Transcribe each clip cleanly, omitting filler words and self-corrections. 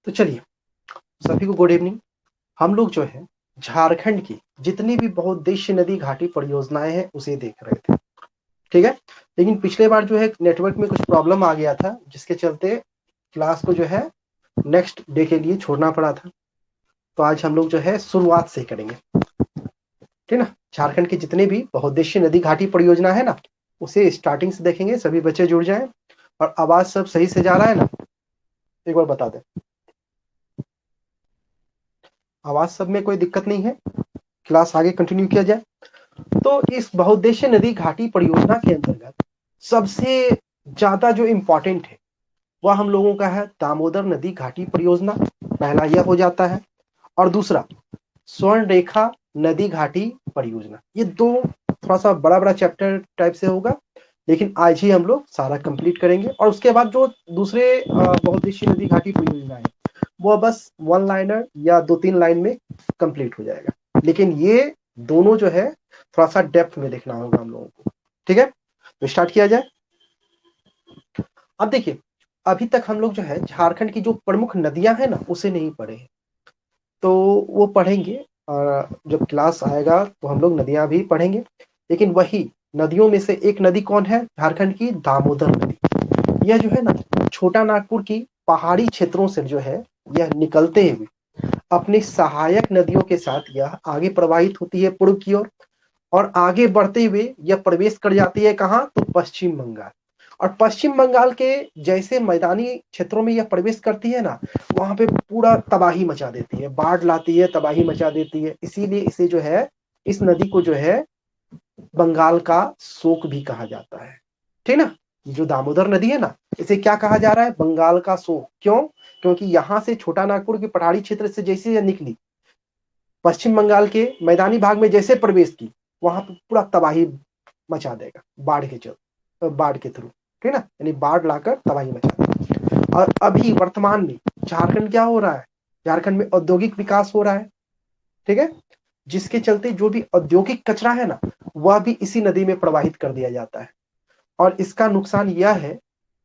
तो चलिए, सभी को गुड इवनिंग। हम लोग जो है झारखंड की जितनी भी बहुउद्देशीय नदी घाटी परियोजनाएं हैं उसे देख रहे थे, ठीक है। लेकिन पिछले बार जो है नेटवर्क में कुछ प्रॉब्लम आ गया था, जिसके चलते क्लास को जो है नेक्स्ट डे के लिए छोड़ना पड़ा था। तो आज हम लोग जो है शुरुआत से करेंगे, ठीक ना। झारखंड की जितनी भी बहुउद्देशीय नदी घाटी परियोजना है ना, उसे स्टार्टिंग से देखेंगे। सभी बच्चे जुड़ जाएं। और आवाज सब सही से जा रहा है ना, एक बार बता दें। आवाज सब में कोई दिक्कत नहीं है, क्लास आगे कंटिन्यू किया जाए। तो इस बहुउद्देशीय नदी घाटी परियोजना के अंतर्गत सबसे ज्यादा जो इम्पोर्टेंट है वह हम लोगों का है दामोदर नदी घाटी परियोजना। पहला यह हो जाता है। और दूसरा स्वर्ण रेखा नदी घाटी परियोजना। ये दो थोड़ा सा बड़ा बड़ा चैप्टर टाइप से होगा, लेकिन आज ही हम लोग सारा कंप्लीट करेंगे। और उसके बाद जो दूसरे बहुउद्देशीय नदी घाटी परियोजना है वो बस वन लाइनर या 2-3 लाइन में कंप्लीट हो जाएगा। लेकिन ये दोनों जो है थोड़ा सा डेप्थ में देखना होगा हम लोगों को, ठीक है। तो स्टार्ट किया जाए। अब देखिए, अभी तक हम लोग जो है झारखंड की जो प्रमुख नदियां हैं ना उसे नहीं पढ़े हैं, तो वो पढ़ेंगे। और जब क्लास आएगा तो हम लोग नदियां भी पढ़ेंगे। लेकिन वही नदियों में से एक नदी कौन है झारखंड की? दामोदर नदी। यह जो है ना छोटा नागपुर की पहाड़ी क्षेत्रों से जो है यह निकलते हुए अपनी सहायक नदियों के साथ यह आगे प्रवाहित होती है पूर्व की ओर। और आगे बढ़ते हुए यह प्रवेश कर जाती है कहाँ? तो पश्चिम बंगाल। और पश्चिम बंगाल के जैसे मैदानी क्षेत्रों में यह प्रवेश करती है ना, वहां पे पूरा तबाही मचा देती है, बाढ़ लाती है, तबाही मचा देती है। इसीलिए इसे जो है, इस नदी को जो है बंगाल का शोक भी कहा जाता है, ठीक ना। जो दामोदर नदी है ना, इसे क्या कहा जा रहा है? बंगाल का शोक। क्यों? क्योंकि यहां से छोटा नागपुर के पहाड़ी क्षेत्र से जैसे यह निकली, पश्चिम बंगाल के मैदानी भाग में जैसे प्रवेश की, वहां पर पूरा तबाही मचा देगा बाढ़ के थ्रू, ठीक ना। यानी बाढ़ लाकर तबाही मचा देगा। और अभी वर्तमान में झारखंड क्या हो रहा है? झारखंड में औद्योगिक विकास हो रहा है, ठीक है। जिसके चलते जो भी औद्योगिक कचरा है ना, वह भी इसी नदी में प्रवाहित कर दिया जाता है। और इसका नुकसान यह है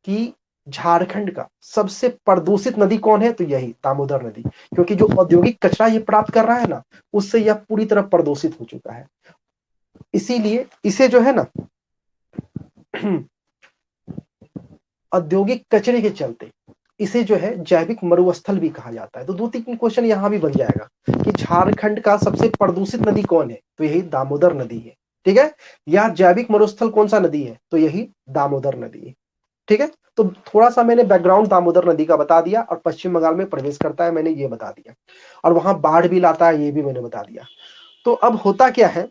कि झारखंड का सबसे प्रदूषित नदी कौन है? तो यही दामोदर नदी। क्योंकि जो औद्योगिक कचरा ये प्राप्त कर रहा है ना, उससे यह पूरी तरह प्रदूषित हो चुका है। इसीलिए इसे जो है ना औद्योगिक कचरे के चलते इसे जो है जैविक मरुस्थल भी कहा जाता है। तो 2-3 क्वेश्चन यहां भी बन जाएगा कि झारखंड का सबसे प्रदूषित नदी कौन है? तो यही दामोदर नदी है, ठीक है। या जैविक मरुस्थल कौन सा नदी है? तो यही दामोदर नदी है, ठीक है। तो थोड़ा सा मैंने बैकग्राउंड दामोदर नदी का बता दिया। और पश्चिम बंगाल में प्रवेश करता है, मैंने ये बता दिया। और वहां बाढ़ भी लाता है, ये भी मैंने बता दिया। तो अब होता क्या है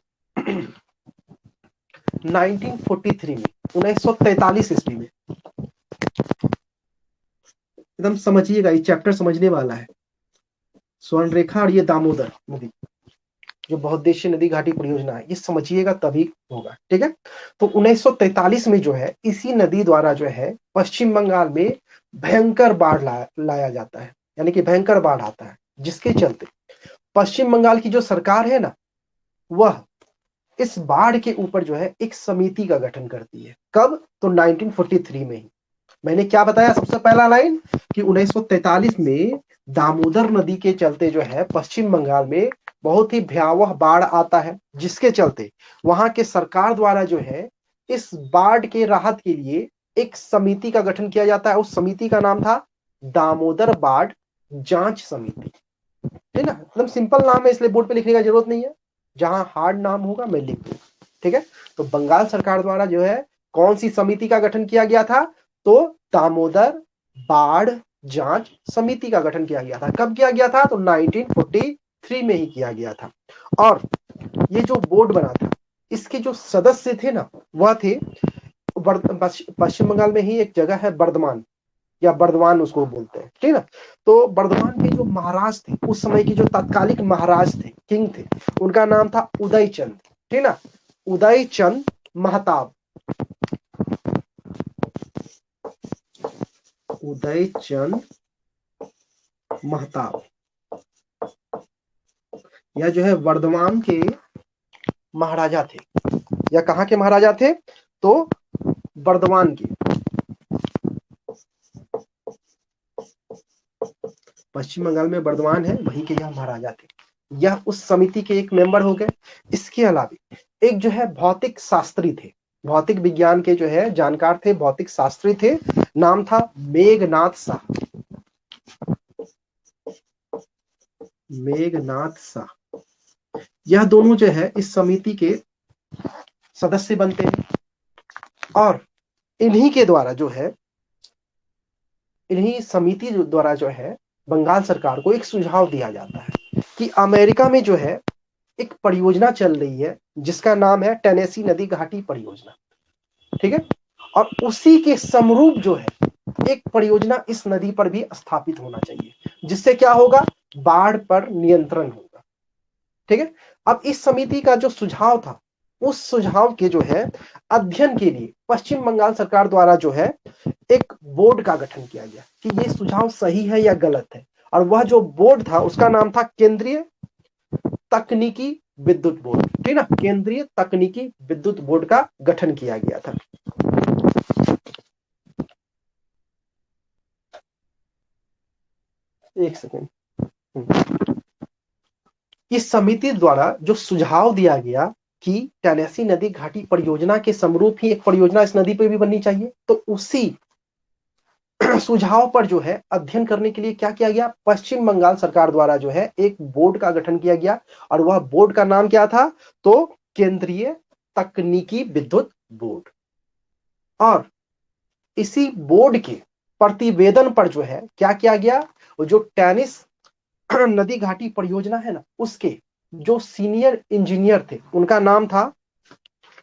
1943 में, 1943 ईस्वी में, एकदम समझिएगा, ये चैप्टर समझने वाला है। स्वर्ण रेखा और ये दामोदर नदी, जो बहुउद्देशीय नदी घाटी परियोजना है, ये समझिएगा तभी होगा, ठीक है। तो 1943 में जो है इसी नदी द्वारा जो है पश्चिम बंगाल में भयंकर बाढ़ लाया जाता है, यानी कि भयंकर बाढ़ आता है। जिसके चलते पश्चिम बंगाल की जो सरकार है ना, वह इस बाढ़ के ऊपर जो है एक समिति का गठन करती है। कब? तो 1943 में ही। मैंने क्या बताया सबसे पहला लाइन कि 1943 में दामोदर नदी के चलते जो है पश्चिम बंगाल में बहुत ही भयावह बाढ़ आता है। जिसके चलते वहां के सरकार द्वारा जो है इस बाढ़ के राहत के लिए एक समिति का गठन किया जाता है। उस समिति का नाम था दामोदर बाढ़ जांच समिति, ठीक ना। एकदम सिंपल नाम है, इसलिए बोर्ड पे लिखने का जरूरत नहीं है। जहां हार्ड नाम होगा मैं लिख दूंगा, ठीक है। तो बंगाल सरकार द्वारा जो है कौन सी समिति का गठन किया गया था? तो दामोदर बाढ़ जांच समिति का गठन किया गया था। कब किया गया था? तो 1943 में ही किया गया था। और ये जो बोर्ड बना था, इसके जो सदस्य थे ना, वह थे पश्चिम बंगाल में ही एक जगह है बर्धमान, या बर्धमान उसको बोलते हैं, ठीक है ना। तो बर्धमान के जो महाराज थे उस समय के, जो तत्कालिक महाराज थे, किंग थे, उनका नाम था उदय चंद, ठीक ना। उदय चंद महताब, उदय चंद महताब, यह जो है वर्धमान के महाराजा थे। या कहां के महाराजा थे? तो वर्धमान के, पश्चिम बंगाल में बर्दवान है, वहीं के यह महाराजा थे। यह उस समिति के एक मेंबर हो गए। इसके अलावा एक जो है भौतिक शास्त्री थे, भौतिक विज्ञान के जो है जानकार थे, भौतिक शास्त्री थे, नाम था मेघनाथ शाह। मेघनाथ शाह, यह दोनों जो है इस समिति के सदस्य बनते हैं और इन्हीं के द्वारा जो है, इन्हीं समिति द्वारा जो है बंगाल सरकार को एक सुझाव दिया जाता है कि अमेरिका में जो है एक परियोजना चल रही है जिसका नाम है टेनेसी नदी घाटी परियोजना, ठीक है। और उसी के समरूप जो है एक परियोजना इस नदी पर भी स्थापित होना चाहिए, जिससे क्या होगा, बाढ़ पर नियंत्रण होगा, ठीक है। अब इस समिति का जो सुझाव था, उस सुझाव के जो है अध्ययन के लिए पश्चिम बंगाल सरकार द्वारा जो है एक बोर्ड का गठन किया गया कि ये सुझाव सही है या गलत है। और वह जो बोर्ड था उसका नाम था केंद्रीय तकनीकी विद्युत बोर्ड, ठीक ना, केंद्रीय तकनीकी विद्युत बोर्ड का गठन किया गया था। एक सेकेंड। इस समिति द्वारा जो सुझाव दिया गया कि टेनेसी नदी घाटी परियोजना के समरूप ही एक परियोजना इस नदी पर भी बननी चाहिए, तो उसी सुझाव पर जो है अध्ययन करने के लिए क्या किया गया, पश्चिम बंगाल सरकार द्वारा जो है एक बोर्ड का गठन किया गया। और वह बोर्ड का नाम क्या था, तो केंद्रीय तकनीकी विद्युत बोर्ड। और इसी बोर्ड के प्रतिवेदन पर जो है क्या किया गया, वो जो टेनिस नदी घाटी परियोजना है ना, उसके जो सीनियर इंजीनियर थे उनका नाम था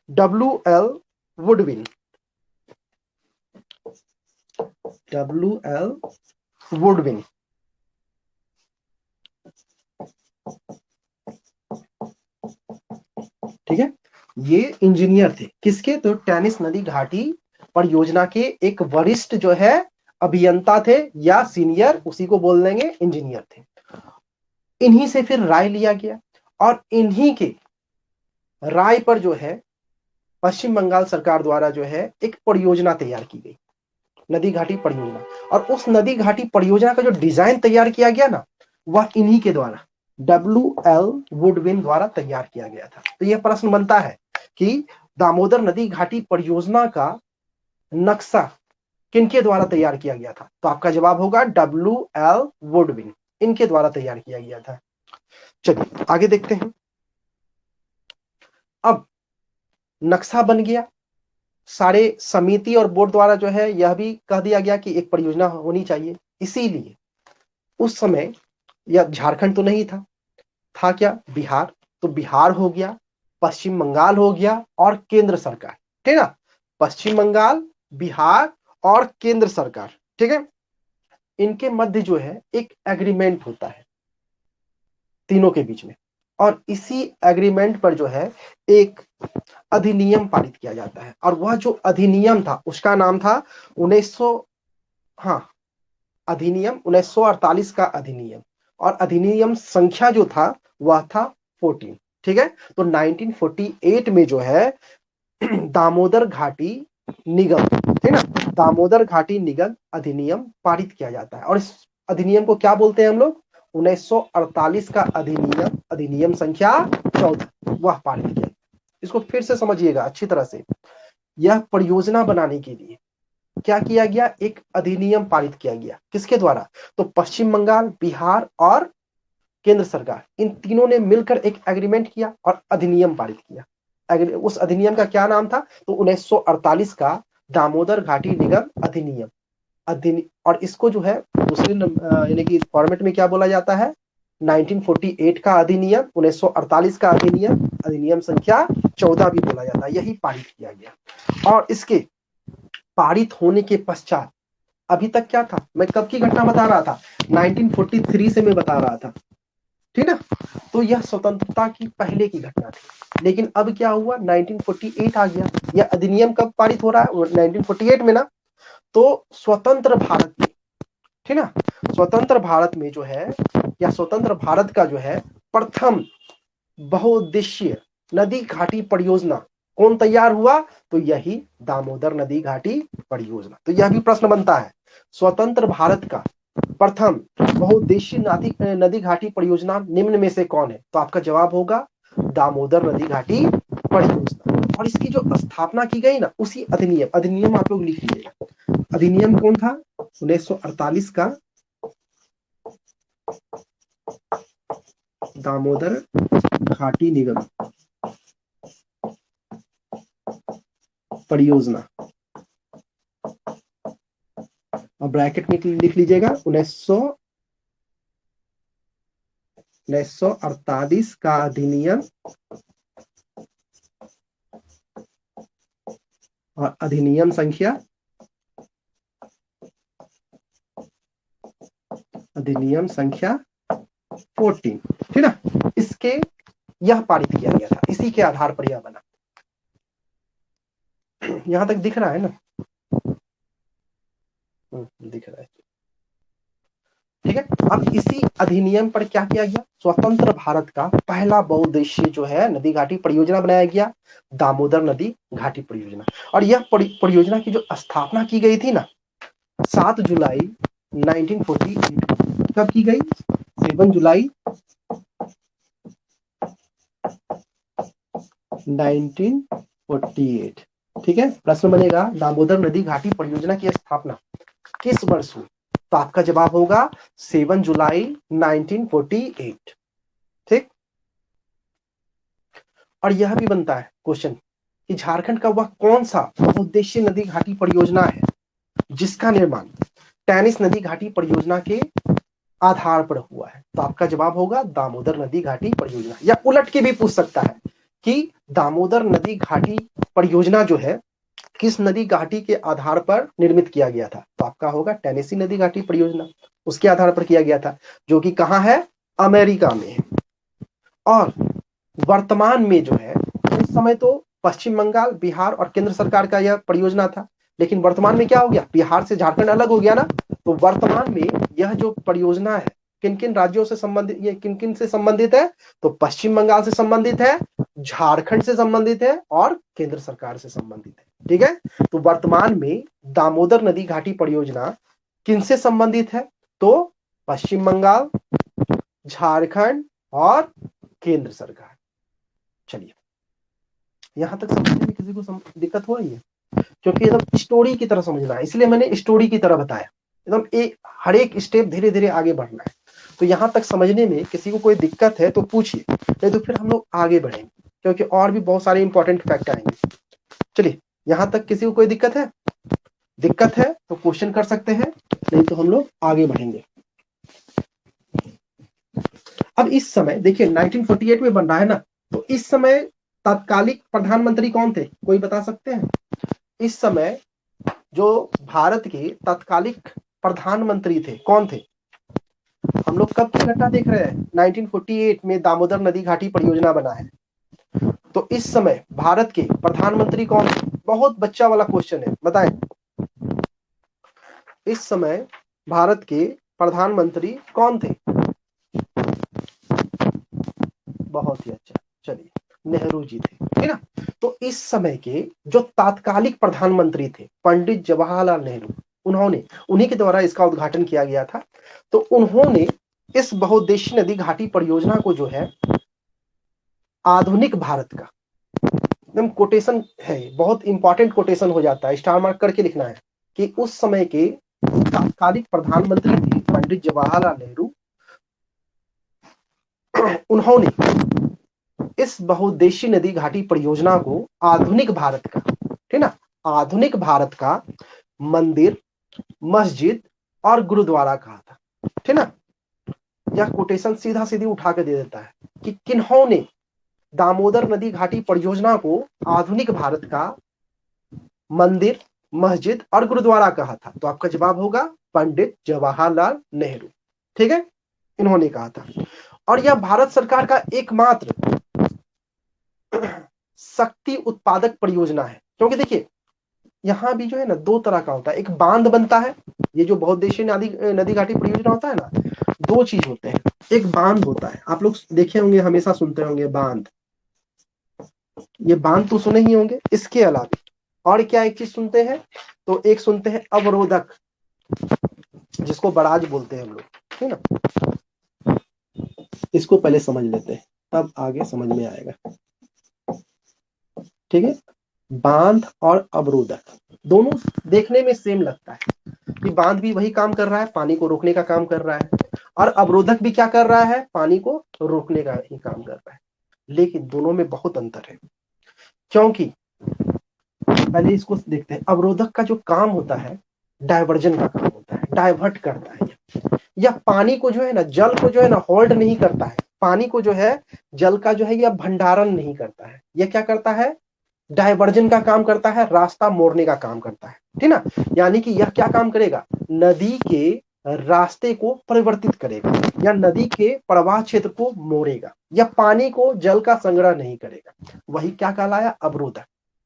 WL वुडविन। WL वुडविन, ठीक है। ये इंजीनियर थे किसके, तो टेनिस नदी घाटी परियोजना के एक वरिष्ठ जो है अभियंता थे, या सीनियर उसी को बोल देंगे, इंजीनियर थे। इन्हीं से फिर राय लिया गया और इन्हीं के राय पर जो है पश्चिम बंगाल सरकार द्वारा जो है एक परियोजना तैयार की गई, नदी घाटी परियोजना। और उस नदी घाटी परियोजना का जो डिजाइन तैयार किया गया ना, वह इन्हीं के द्वारा WL वुडविन द्वारा तैयार किया गया था। तो यह प्रश्न बनता है कि दामोदर नदी घाटी परियोजना का नक्शा किनके द्वारा तैयार किया गया था, तो आपका जवाब होगा WL वुडविन, इनके द्वारा तैयार किया गया था। चलिए आगे देखते हैं। अब नक्शा बन गया, सारे समिति और बोर्ड द्वारा जो है यह भी कह दिया गया कि एक परियोजना होनी चाहिए। इसीलिए उस समय यह झारखंड तो नहीं था, था क्या, बिहार। तो बिहार हो गया, पश्चिम बंगाल हो गया और केंद्र सरकार, ठीक है ना, पश्चिम बंगाल, बिहार और केंद्र सरकार, ठीक है। इनके मध्य जो है एक एग्रीमेंट होता है तीनों के बीच में, और इसी एग्रीमेंट पर जो है एक अधिनियम पारित किया जाता है। और वह जो अधिनियम था उसका नाम था 1900, हाँ, अधिनियम 1948 का अधिनियम। और अधिनियम संख्या जो था वह था 14, ठीक है। तो 1948 में जो है दामोदर घाटी निगम, ठीक ना, दामोदर घाटी निगम अधिनियम पारित किया जाता है। और इस अधिनियम को क्या बोलते हैं हम लोग, 1948 का अधिनियम, अधिनियम संख्या 14, वह पारित किया। इसको फिर से समझिएगा अच्छी तरह से। यह परियोजना बनाने के लिए क्या किया गया, एक अधिनियम पारित किया गया, किसके द्वारा, तो पश्चिम बंगाल, बिहार और केंद्र सरकार, इन तीनों ने मिलकर एक एग्रीमेंट किया और अधिनियम पारित किया। उस अधिनियम का क्या नाम था, तो 1948 का दामोदर घाटी निगम अधिनियम। और इसको जो है दूसरे यानी कि फॉर्मेट में क्या बोला जाता है, 1948 का अधिनियम, 1948 का अधिनियम, अधिनियम संख्या 14 भी बोला जाता है। यही पारित किया गया। और इसके पारित होने के पश्चात अभी तक क्या था, मैं कब की घटना बता रहा था, 1943 से मैं बता रहा था, ठीक है। तो यह स्वतंत्रता की पहले की घटना थी। लेकिन अब क्या हुआ, 1948 आ गया। यह अधिनियम कब पारित हो रहा है, 1948 में ना। तो स्वतंत्र भारत में, ठीक ना, स्वतंत्र भारत में जो है, या स्वतंत्र भारत का जो है प्रथम बहुउद्देशीय नदी घाटी परियोजना कौन तैयार हुआ, तो यही दामोदर नदी घाटी परियोजना। तो यह भी प्रश्न बनता है, स्वतंत्र भारत का प्रथम बहुउद्देशीय नदी घाटी परियोजना निम्न में से कौन है? तो आपका जवाब होगा दामोदर नदी घाटी परियोजना। और इसकी जो स्थापना की गई ना, उसी अधिनियम आप लोग लिख लीजिएगा। अधिनियम कौन था? 1948 का दामोदर घाटी निगम परियोजना, और ब्रैकेट में लिख लीजिएगा 1948 का अधिनियम, और अधिनियम संख्या 14, ठीक ना। इसके यह पारित किया गया था, इसी के आधार पर यह बना। यहां तक दिख रहा है ना? दिख रहा है, ठीक है। अब इसी अधिनियम पर क्या किया गया? स्वतंत्र भारत का पहला बहुउद्देशीय जो है नदी घाटी परियोजना बनाया गया, दामोदर नदी घाटी परियोजना। और यह परियोजना की जो स्थापना की गई थी ना, 7 जुलाई 1948। कब की गई? 7 जुलाई 1948, ठीक है। प्रश्न बनेगा दामोदर नदी घाटी परियोजना की स्थापना किस वर्ष हुई? तो आपका जवाब होगा 7 जुलाई 1948, ठीक। और यह भी बनता है क्वेश्चन कि झारखंड का वह कौन सा बहुउद्देशीय नदी घाटी परियोजना है जिसका निर्माण टेनिस नदी घाटी परियोजना के आधार पर हुआ है? तो आपका जवाब होगा दामोदर नदी घाटी परियोजना। या उलट के भी पूछ सकता है कि दामोदर नदी घाटी परियोजना जो है किस नदी घाटी के आधार पर निर्मित किया गया था? तो आपका होगा टेनेसी नदी घाटी परियोजना, उसके आधार पर किया गया था, जो कि कहां है? अमेरिका में है। और वर्तमान में जो है, उस समय तो पश्चिम बंगाल, बिहार और केंद्र सरकार का यह परियोजना था, लेकिन वर्तमान में क्या हो गया? बिहार से झारखंड अलग हो गया ना। तो वर्तमान में यह जो परियोजना है किन किन राज्यों से संबंधित, ये किन किन से संबंधित है? तो पश्चिम बंगाल से संबंधित है, झारखंड से संबंधित है और केंद्र सरकार से संबंधित है, ठीक है। तो वर्तमान में दामोदर नदी घाटी परियोजना किनसे संबंधित है? तो पश्चिम बंगाल, झारखंड और केंद्र सरकार। चलिए, यहां तक समझने में किसी को दिक्कत हो रही है? क्योंकि एकदम स्टोरी की तरह समझना है, इसलिए मैंने स्टोरी की तरह बताया। एकदम एक हर एक स्टेप धीरे धीरे आगे बढ़ना है। तो यहां तक समझने में किसी को कोई दिक्कत है तो पूछिए, नहीं तो फिर हम लोग आगे बढ़ेंगे, क्योंकि और भी बहुत सारे इंपॉर्टेंट फैक्ट आएंगे। चलिए, यहां तक किसी को कोई दिक्कत है? दिक्कत है तो क्वेश्चन कर सकते हैं, नहीं तो हम लोग आगे बढ़ेंगे। अब इस समय देखिए 1948 में बन रहा है ना, तो इस समय तत्कालिक प्रधानमंत्री कौन थे? कोई बता सकते हैं? इस समय जो भारत के तत्कालिक प्रधानमंत्री थे, कौन थे? हम लोग कब की घटना देख रहे हैं? 1948 में दामोदर नदी घाटी परियोजना बना है। तो इस समय भारत के प्रधानमंत्री कौन थे? बहुत बच्चा वाला क्वेश्चन है, बताएं। इस समय भारत के प्रधानमंत्री कौन थे? बहुत ही अच्छा, चलिए, नेहरू जी थे, ठीक ना। तो इस समय के जो तात्कालिक प्रधानमंत्री थे पंडित जवाहरलाल नेहरू, उन्हीं के द्वारा इसका उद्घाटन किया गया था। तो उन्होंने इस बहुउद्देशीय नदी घाटी परियोजना को जो है आधुनिक भारत का, एकदम कोटेशन है, बहुत इंपॉर्टेंट कोटेशन हो जाता है, स्टार मार्क करके लिखना है कि उस समय के तात्कालिक प्रधानमंत्री थे पंडित जवाहरलाल नेहरू। उन्होंने इस बहुउद्देशीय नदी घाटी परियोजना को आधुनिक भारत का, ठीक ना, आधुनिक भारत का मंदिर, मस्जिद और गुरुद्वारा कहा था, ठीक ना। यह कोटेशन सीधा सीधी उठा के दे देता है कि किन्होंने दामोदर नदी घाटी परियोजना को आधुनिक भारत का मंदिर, मस्जिद और गुरुद्वारा कहा था। तो आपका जवाब होगा पंडित जवाहरलाल नेहरू, ठीक है, इन्होंने कहा था। और यह भारत सरकार का एकमात्र शक्ति उत्पादक परियोजना है, क्योंकि देखिए यहां भी जो है ना दो तरह का होता है, एक बांध बनता है, ये जो बहुउद्देशीय नदी घाटी परियोजना होता है ना, दो चीज होते हैं, एक बांध होता है, आप लोग देखे होंगे, हमेशा सुनते होंगे बांध, ये बांध तो सुने ही होंगे। इसके अलावा और क्या एक चीज सुनते हैं? तो एक सुनते हैं अवरोधक, जिसको बराज बोलते हैं हम लोग, ठीक है ना। इसको पहले समझ लेते हैं, तब आगे समझ में आएगा, ठीक है। बांध और अवरोधक दोनों देखने में सेम लगता है कि बांध भी वही काम कर रहा है, पानी को रोकने का काम कर रहा है, और अवरोधक भी क्या कर रहा है, पानी को रोकने का ही काम कर रहा है। लेकिन दोनों में बहुत अंतर है, क्योंकि पहले इसको देखते हैं। अवरोधक का जो काम होता है डायवर्जन का काम होता है, डाइवर्ट करता है। यह पानी को जो है ना, जल को जो है ना होल्ड नहीं करता है, पानी को जो है, जल का जो है यह भंडारण नहीं करता है। यह क्या करता है, डायवर्जन का काम करता है, रास्ता मोड़ने का काम करता है, ठीक ना। यानी कि यह क्या काम करेगा, नदी के रास्ते को परिवर्तित करेगा, या नदी के प्रवाह क्षेत्र को मोड़ेगा, या पानी को, जल का संग्रह नहीं करेगा। वही क्या कहलाया, अवरोधक।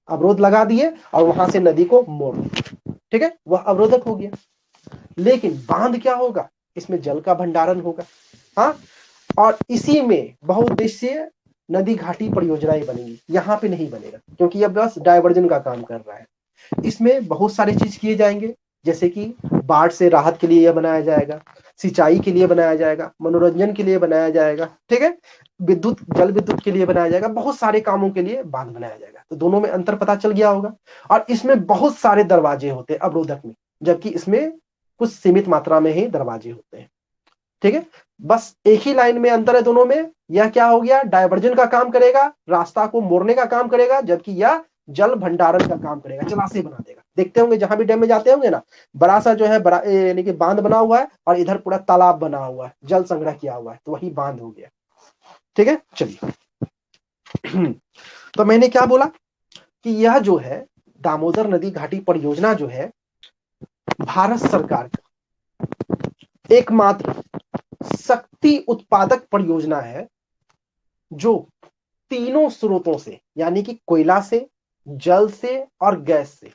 अवरोध लगा दिए और वहां से नदी को मोड़ दिया, ठीक है, वह अवरोधक हो गया। लेकिन बांध क्या होगा, इसमें जल का भंडारण होगा। हाँ, और इसी में बहुउद्देशीय नदी घाटी परियोजनाएं बनेंगी। यहां पे नहीं बनेगा, क्योंकि यह बस डायवर्जन का काम कर रहा है। इसमें बहुत सारे चीज किए जाएंगे, जैसे कि बाढ़ से राहत के लिए यह बनाया जाएगा, सिंचाई के लिए बनाया जाएगा, मनोरंजन के लिए बनाया जाएगा, ठीक है, विद्युत, जल विद्युत के लिए बनाया जाएगा, बहुत सारे कामों के लिए बांध बनाया जाएगा। तो दोनों में अंतर पता चल गया होगा। और इसमें बहुत सारे दरवाजे होते हैं अवरोधक में, जबकि इसमें कुछ सीमित मात्रा में ही दरवाजे होते हैं, ठीक है। बस एक ही लाइन में अंतर है दोनों में। यह क्या हो गया, डायवर्जन का काम करेगा, रास्ता को मोड़ने का काम करेगा, जबकि यह जल भंडारण का काम करेगा, जलाशय बना देगा। देखते होंगे जहां भी डैम में जाते होंगे ना, बड़ा सा जो है, बड़ा यानी कि बांध बना हुआ है, और इधर पूरा तालाब बना हुआ है, जल संग्रह किया हुआ है, तो वही बांध हो गया, ठीक है। चलिए तो मैंने क्या बोला कि यह जो है दामोदर नदी घाटी परियोजना जो है भारत सरकार का एकमात्र शक्ति उत्पादक परियोजना है, जो तीनों स्रोतों से, यानी कि कोयला से, जल से और गैस से,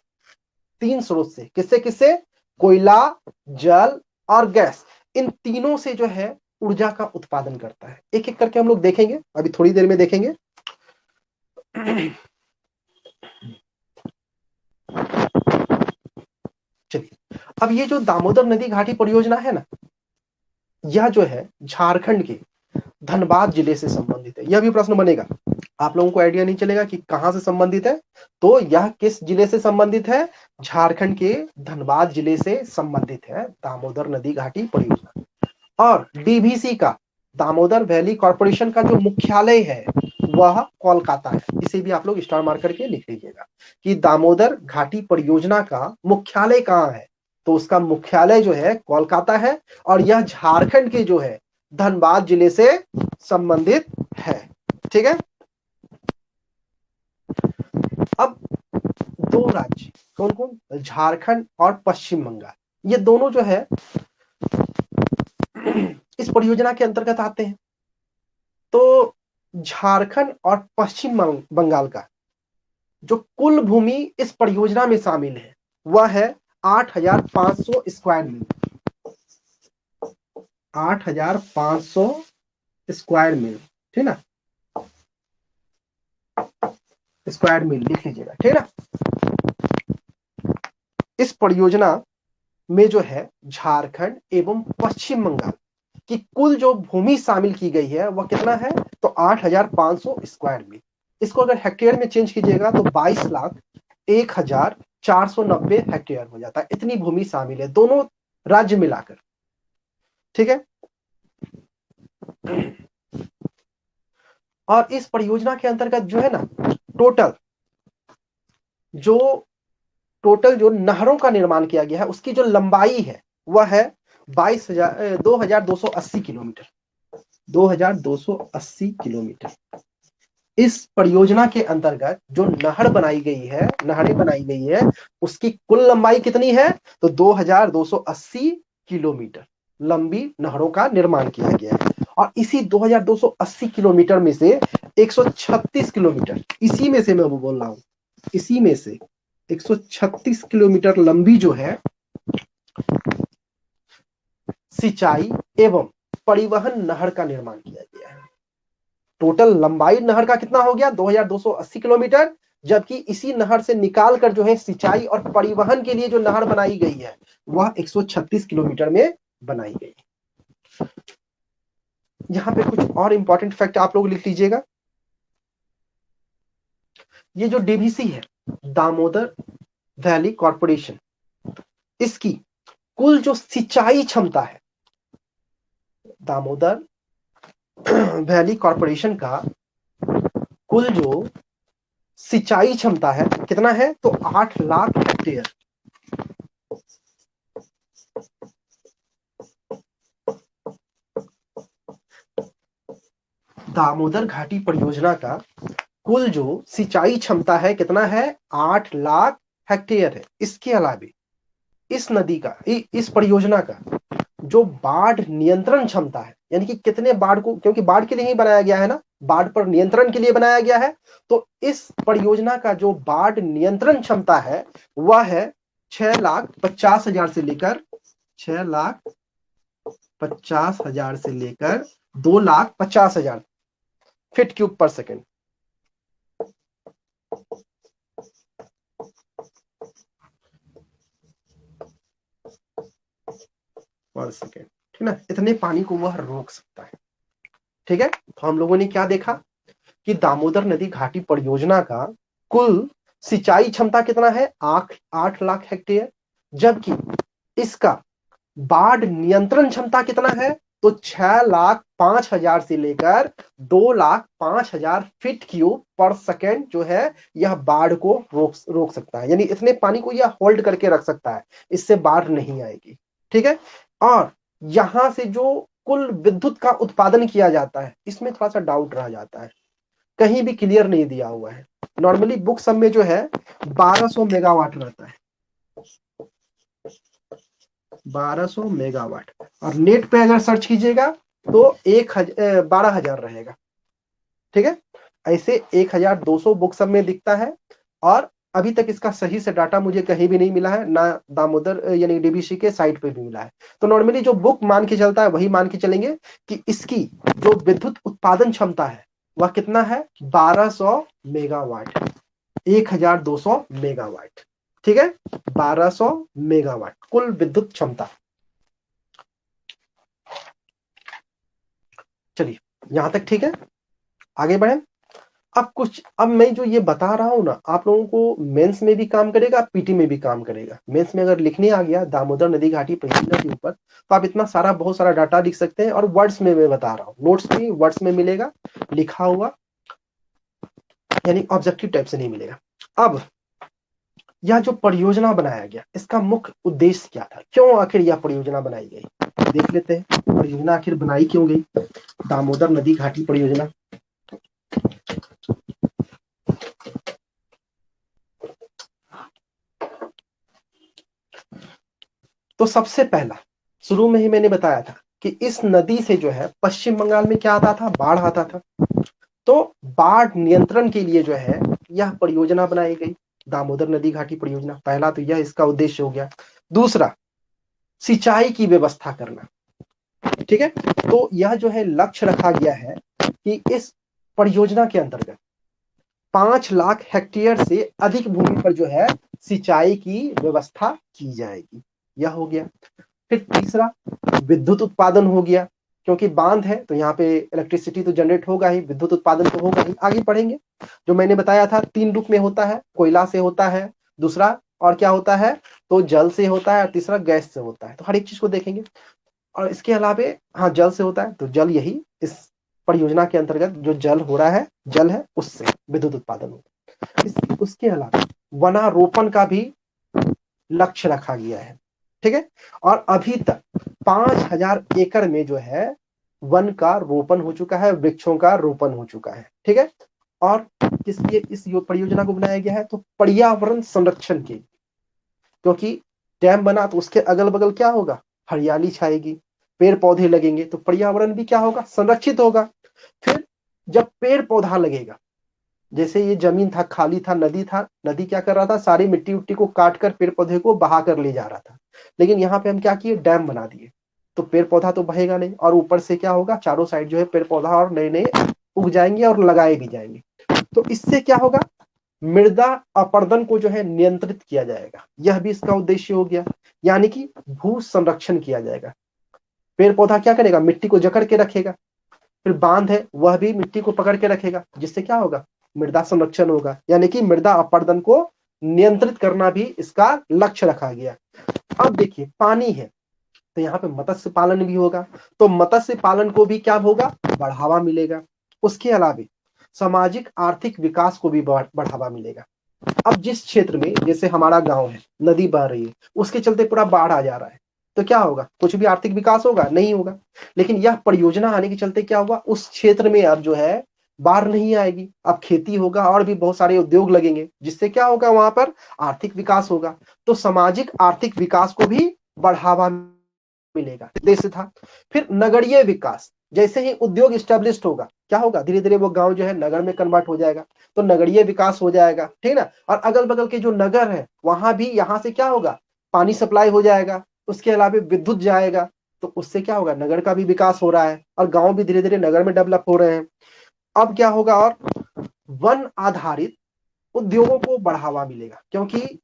तीन स्रोत से, किससे किससे, कोयला, जल और गैस, इन तीनों से जो है ऊर्जा का उत्पादन करता है। एक एक करके हम लोग देखेंगे, अभी थोड़ी देर में देखेंगे। चलिए, अब ये जो दामोदर नदी घाटी परियोजना है ना, यह जो है झारखंड के धनबाद जिले से संबंधित है। यह भी प्रश्न बनेगा, आप लोगों को आइडिया नहीं चलेगा कि कहां से संबंधित है, तो यह किस जिले से संबंधित है, झारखंड के धनबाद जिले से संबंधित है दामोदर नदी घाटी परियोजना। और डीवीसी का, दामोदर वैली कॉर्पोरेशन का जो मुख्यालय है वह कोलकाता है। इसे भी आप लोग स्टार मार्क करके लिख लीजिएगा कि दामोदर घाटी परियोजना का मुख्यालय कहाँ है, तो उसका मुख्यालय जो है कोलकाता है, और यह झारखंड के जो है धनबाद जिले से संबंधित है, ठीक है। अब दो राज्य कौन कौन, झारखंड और पश्चिम बंगाल, ये दोनों जो है इस परियोजना के अंतर्गत आते हैं। तो झारखंड और पश्चिम बंगाल का जो कुल भूमि इस परियोजना में शामिल है वह है 8,500 स्क्वायर मील, 8,500 स्क्वायर मील, ठीक ना, स्क्वायर मील लिख लीजिएगा, ठीक ना। इस परियोजना में जो है झारखंड एवं पश्चिम बंगाल की कुल जो भूमि शामिल की गई है वह कितना है, तो 8,500 स्क्वायर मील। इसको अगर हेक्टेयर में चेंज कीजिएगा तो 22,01,490 हेक्टेयर हो जाता है। इतनी भूमि शामिल है दोनों राज्य मिलाकर, ठीक है। और इस परियोजना के अंतर्गत जो है ना, टोटल जो टोटल जो नहरों का निर्माण किया गया है उसकी जो लंबाई है वह है 2,280 किलोमीटर, 2,280 किलोमीटर। इस परियोजना के अंतर्गत जो नहर बनाई गई है, नहरें बनाई गई है, उसकी कुल लंबाई कितनी है, तो 2,280 किलोमीटर लंबी नहरों का निर्माण किया गया है। और इसी 2,280 किलोमीटर में से 136 किलोमीटर, इसी में से मैं वो बोल रहा हूं, इसी में से 136 किलोमीटर लंबी जो है सिंचाई एवं परिवहन नहर का निर्माण किया गया है। टोटल लंबाई नहर का कितना हो गया, 2,280 किलोमीटर, जबकि इसी नहर से निकाल कर जो है सिंचाई और परिवहन के लिए जो नहर बनाई गई है वह 136 किलोमीटर में बनाई गई। यहां पे कुछ और इंपॉर्टेंट फैक्ट आप लोग लिख लीजिएगा। ये जो डीवीसी है, दामोदर वैली कॉर्पोरेशन, इसकी कुल जो सिंचाई क्षमता है, दामोदर वैली कॉर्पोरेशन का कुल जो सिंचाई क्षमता है कितना है, तो 8 लाख हेक्टेयर। दामोदर घाटी परियोजना का कुल जो सिंचाई क्षमता है कितना है, 8 लाख हेक्टेयर है। इसके अलावा इस नदी का, इस परियोजना का जो बाढ़ नियंत्रण क्षमता है, यानी कि कितने बाढ़ को, क्योंकि बाढ़ के लिए ही बनाया गया है ना, बाढ़ पर नियंत्रण के लिए बनाया गया है, तो इस परियोजना का जो बाढ़ नियंत्रण क्षमता है वह है 6,50,000 से लेकर 6,50,000 से लेकर 2,50,000 फीट क्यूब पर सेकेंड। पर सेकेंड, ठीक ना, इतने पानी को वह रोक सकता है। ठीक है, तो हम लोगों ने क्या देखा कि दामोदर नदी घाटी परियोजना का कुल सिंचाई क्षमता कितना है, 8 लाख हेक्टेयर, जबकि इसका बाढ़ नियंत्रण क्षमता कितना है, तो 6,05,000 से लेकर 2,05,000 फीट क्यूब पर सेकेंड जो है यह बाढ़ को रोक सकता है। यानी इतने पानी को यह होल्ड करके रख सकता है, इससे बाढ़ नहीं आएगी। ठीक है, और यहां से जो कुल विद्युत का उत्पादन किया जाता है इसमें थोड़ा सा डाउट रह जाता है, कहीं भी क्लियर नहीं दिया हुआ है। नॉर्मली बुक सब में जो है 1200 मेगावाट रहता है, 1200 मेगावाट, और नेट पे अगर सर्च कीजिएगा तो 12,000 रहेगा। ठीक है, ऐसे 1,200 बुक सब में दिखता है, और अभी तक इसका सही से डाटा मुझे कहीं भी नहीं मिला है, ना दामोदर यानी डीबीसी के साइट पे भी मिला है। तो नॉर्मली जो बुक मान के चलता है वही मान के चलेंगे कि इसकी जो विद्युत उत्पादन क्षमता है वह कितना है, 1200 मेगावाट, 1,200 मेगावाट। ठीक है, 1200 मेगावाट कुल विद्युत क्षमता। चलिए यहां तक ठीक है, आगे बढ़े। अब मैं जो ये बता रहा हूं ना, आप लोगों को मेंस में भी काम करेगा, पीटी में भी काम करेगा। मेंस में अगर लिखने आ गया दामोदर नदी घाटी परियोजना के ऊपर, तो आप इतना सारा बहुत सारा डाटा लिख सकते हैं, और वर्ड्स में मैं बता रहा हूँ, नोट्स में वर्ड्स में मिलेगा लिखा हुआ, यानी ऑब्जेक्टिव टाइप से नहीं मिलेगा। अब यह जो परियोजना बनाया गया इसका मुख्य उद्देश्य क्या था, क्यों आखिर यह परियोजना बनाई गई, देख लेते हैं परियोजना आखिर बनाई क्यों गई, दामोदर नदी घाटी परियोजना। तो सबसे पहला, शुरू में ही मैंने बताया था कि इस नदी से जो है पश्चिम बंगाल में क्या आता था, बाढ़ आता था। तो बाढ़ नियंत्रण के लिए जो है यह परियोजना बनाई गई, दामोदर नदी घाटी परियोजना। पहला तो यह इसका उद्देश्य हो गया। दूसरा, सिंचाई की व्यवस्था करना। ठीक है, तो यह जो है लक्ष्य रखा गया है कि इस परियोजना के अंतर्गत 5 लाख हेक्टेयर से अधिक भूमि पर जो है सिंचाई की व्यवस्था की जाएगी, यह हो गया। फिर तीसरा, विद्युत उत्पादन हो गया, क्योंकि बांध है तो यहाँ पे इलेक्ट्रिसिटी तो जनरेट होगा ही, विद्युत उत्पादन तो होगा ही। आगे पढ़ेंगे, जो मैंने बताया था 3 रूप में होता है, कोयला से होता है, दूसरा और क्या होता है, तो जल से होता है, और तीसरा गैस से होता है। तो हर एक चीज को देखेंगे। और इसके अलावा हाँ, जल से होता है, तो जल यही इस परियोजना के अंतर्गत जो जल हो रहा है, जल है उससे विद्युत उत्पादन होता है। उसके अलावा वनारोपण का भी लक्ष्य रखा गया है। ठीक है, और अभी तक 5,000 एकड़ में जो है वन का रोपण हो चुका है, वृक्षों का रोपण हो चुका है। ठीक है, और किस लिए इस परियोजना को बनाया गया है, तो पर्यावरण संरक्षण के, क्योंकि डैम बना तो उसके अगल बगल क्या होगा, हरियाली छाएगी, पेड़ पौधे लगेंगे, तो पर्यावरण भी क्या होगा, संरक्षित होगा। फिर जब पेड़ पौधा लगेगा, जैसे ये जमीन था, खाली था, नदी था, नदी क्या कर रहा था, सारी मिट्टी उट्टी को काट कर पेड़ पौधे को बहा कर ले जा रहा था। लेकिन यहाँ पे हम क्या किए, डैम बना दिए, तो पेड़ पौधा तो बहेगा नहीं, और ऊपर से क्या होगा, चारों साइड जो है पेड़ पौधा और नए नए उग जाएंगे और लगाए भी जाएंगे। तो इससे क्या होगा, मृदा अपरदन को जो है नियंत्रित किया जाएगा, यह भी इसका उद्देश्य हो गया। यानी कि भू संरक्षण किया जाएगा। पेड़ पौधा क्या करेगा, मिट्टी को जकड़ के रखेगा। फिर बांध है वह भी मिट्टी को पकड़ के रखेगा, जिससे क्या होगा, मृदा संरक्षण होगा। यानी कि मृदा अपरदन को नियंत्रित करना भी इसका लक्ष्य रखा गया। अब देखिए पानी है, तो यहाँ पे मत्स्य पालन भी होगा, तो मत्स्य पालन को भी क्या होगा, बढ़ावा मिलेगा। उसके अलावा सामाजिक आर्थिक विकास को भी बढ़ावा मिलेगा। अब जिस क्षेत्र में, जैसे हमारा गांव है, नदी बह रही है, उसके चलते पूरा बाढ़ आ जा रहा है, तो क्या होगा, कुछ भी आर्थिक विकास होगा नहीं होगा। लेकिन यह परियोजना आने के चलते क्या हुआ, उस क्षेत्र में अब जो है बाढ़ नहीं आएगी, अब खेती होगा और भी बहुत सारे उद्योग लगेंगे, जिससे क्या होगा, वहां पर आर्थिक विकास होगा। तो सामाजिक आर्थिक विकास को भी बढ़ावा मिलेगा, उद्देश्य था। फिर नगरीय विकास, जैसे ही उद्योग स्टैब्लिश्ड होगा, क्या होगा, धीरे धीरे वो गांव जो है नगर में कन्वर्ट हो जाएगा, तो नगरीय विकास हो जाएगा, ठीक ना। और अगल बगल के जो नगर है वहां भी, यहाँ से क्या होगा, पानी सप्लाई हो जाएगा, उसके अलावा विद्युत जाएगा, तो उससे क्या होगा, नगर का भी विकास हो रहा है और गांव भी धीरे धीरे नगर में डेवलप हो रहे हैं। अब क्या होगा, और वन आधारित उद्योगों को बढ़ावा मिलेगा, क्योंकि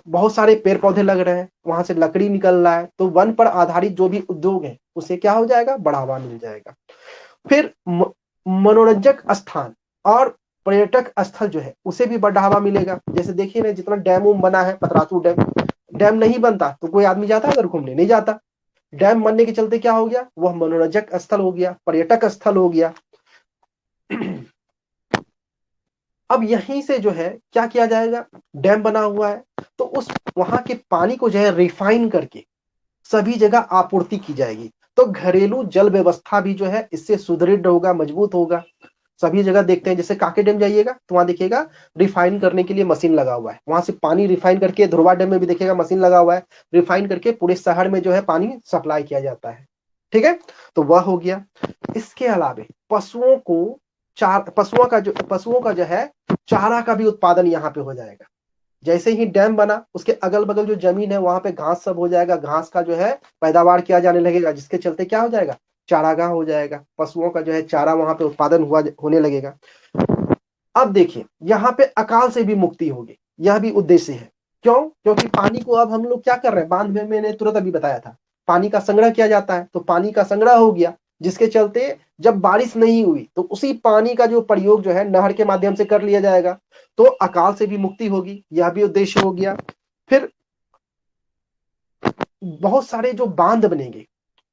बहुत सारे पेड़ पौधे लग रहे हैं, वहां से लकड़ी निकल रहा है, तो वन पर आधारित जो भी उद्योग है उसे क्या हो जाएगा, बढ़ावा मिल जाएगा। फिर मनोरंजक स्थान और पर्यटक स्थल जो है उसे भी बढ़ावा मिलेगा। जैसे देखिए ना, जितना डैम उम बना है, पतरातू डैम, डैम नहीं बनता तो कोई आदमी जाता है अगर घूमने, नहीं जाता। डैम बनने के चलते क्या हो गया, वह मनोरंजक स्थल हो गया, पर्यटक स्थल हो गया। अब यहीं से जो है क्या किया जाएगा, डैम बना हुआ है, तो उस वहां के पानी को जो है रिफाइन करके सभी जगह आपूर्ति की जाएगी, तो घरेलू जल व्यवस्था भी जो है इससे सुदृढ़ होगा, मजबूत होगा। सभी जगह देखते हैं, जैसे कांके डैम जाइएगा तो वहां देखिएगा रिफाइन करने के लिए मशीन लगा हुआ है, वहां से पानी रिफाइन करके, ध्रुवा डैम में भी देखिएगा मशीन लगा हुआ है, रिफाइन करके पूरे शहर में जो है पानी सप्लाई किया जाता है। ठीक है, तो वह हो गया। इसके अलावा पशुओं का जो है चारा का भी उत्पादन यहाँ पे हो जाएगा। जैसे ही डैम बना, उसके अगल बगल जो जमीन है वहां पे घास सब हो जाएगा, घास का जो है पैदावार किया जाने लगेगा, जिसके चलते क्या हो जाएगा, चारागाह हो जाएगा, पशुओं का जो है चारा वहां पे उत्पादन होने लगेगा। अब देखिए यहाँ पे अकाल से भी मुक्ति होगी, यह भी उद्देश्य है। क्यों, क्योंकि पानी को अब हम लोग क्या कर रहे हैं, बांध में मैंने तुरंत अभी बताया था, पानी का संग्रह किया जाता है, तो पानी का संग्रह हो गया, जिसके चलते जब बारिश नहीं हुई तो उसी पानी का जो प्रयोग जो है नहर के माध्यम से कर लिया जाएगा, तो अकाल से भी मुक्ति होगी, यह भी उद्देश्य हो गया। फिर बहुत सारे जो बांध बनेंगे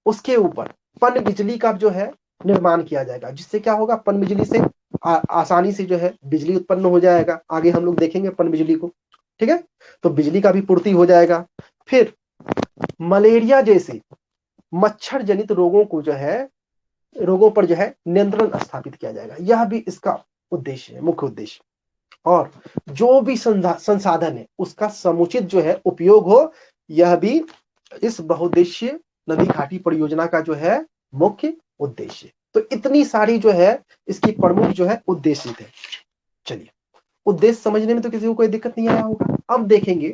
उसके ऊपर पन बिजली का जो है निर्माण किया जाएगा, जिससे क्या होगा, पन बिजली से आसानी से जो है बिजली उत्पन्न हो जाएगा। आगे हम लोग देखेंगे पन बिजली को, ठीक है, तो बिजली का भी पूर्ति हो जाएगा। फिर मलेरिया जैसे मच्छर जनित रोगों पर जो है नियंत्रण स्थापित किया जाएगा, यह भी इसका उद्देश्य है, मुख्य उद्देश्य। और जो भी संसाधन है उसका समुचित जो है उपयोग हो, यह भी इस बहुउद्देशीय नदी घाटी परियोजना का जो है मुख्य उद्देश्य। तो इतनी सारी जो है इसकी प्रमुख जो है उद्देश्य थे। चलिए, उद्देश्य समझने में तो किसी को कोई दिक्कत नहीं आया होगा। अब देखेंगे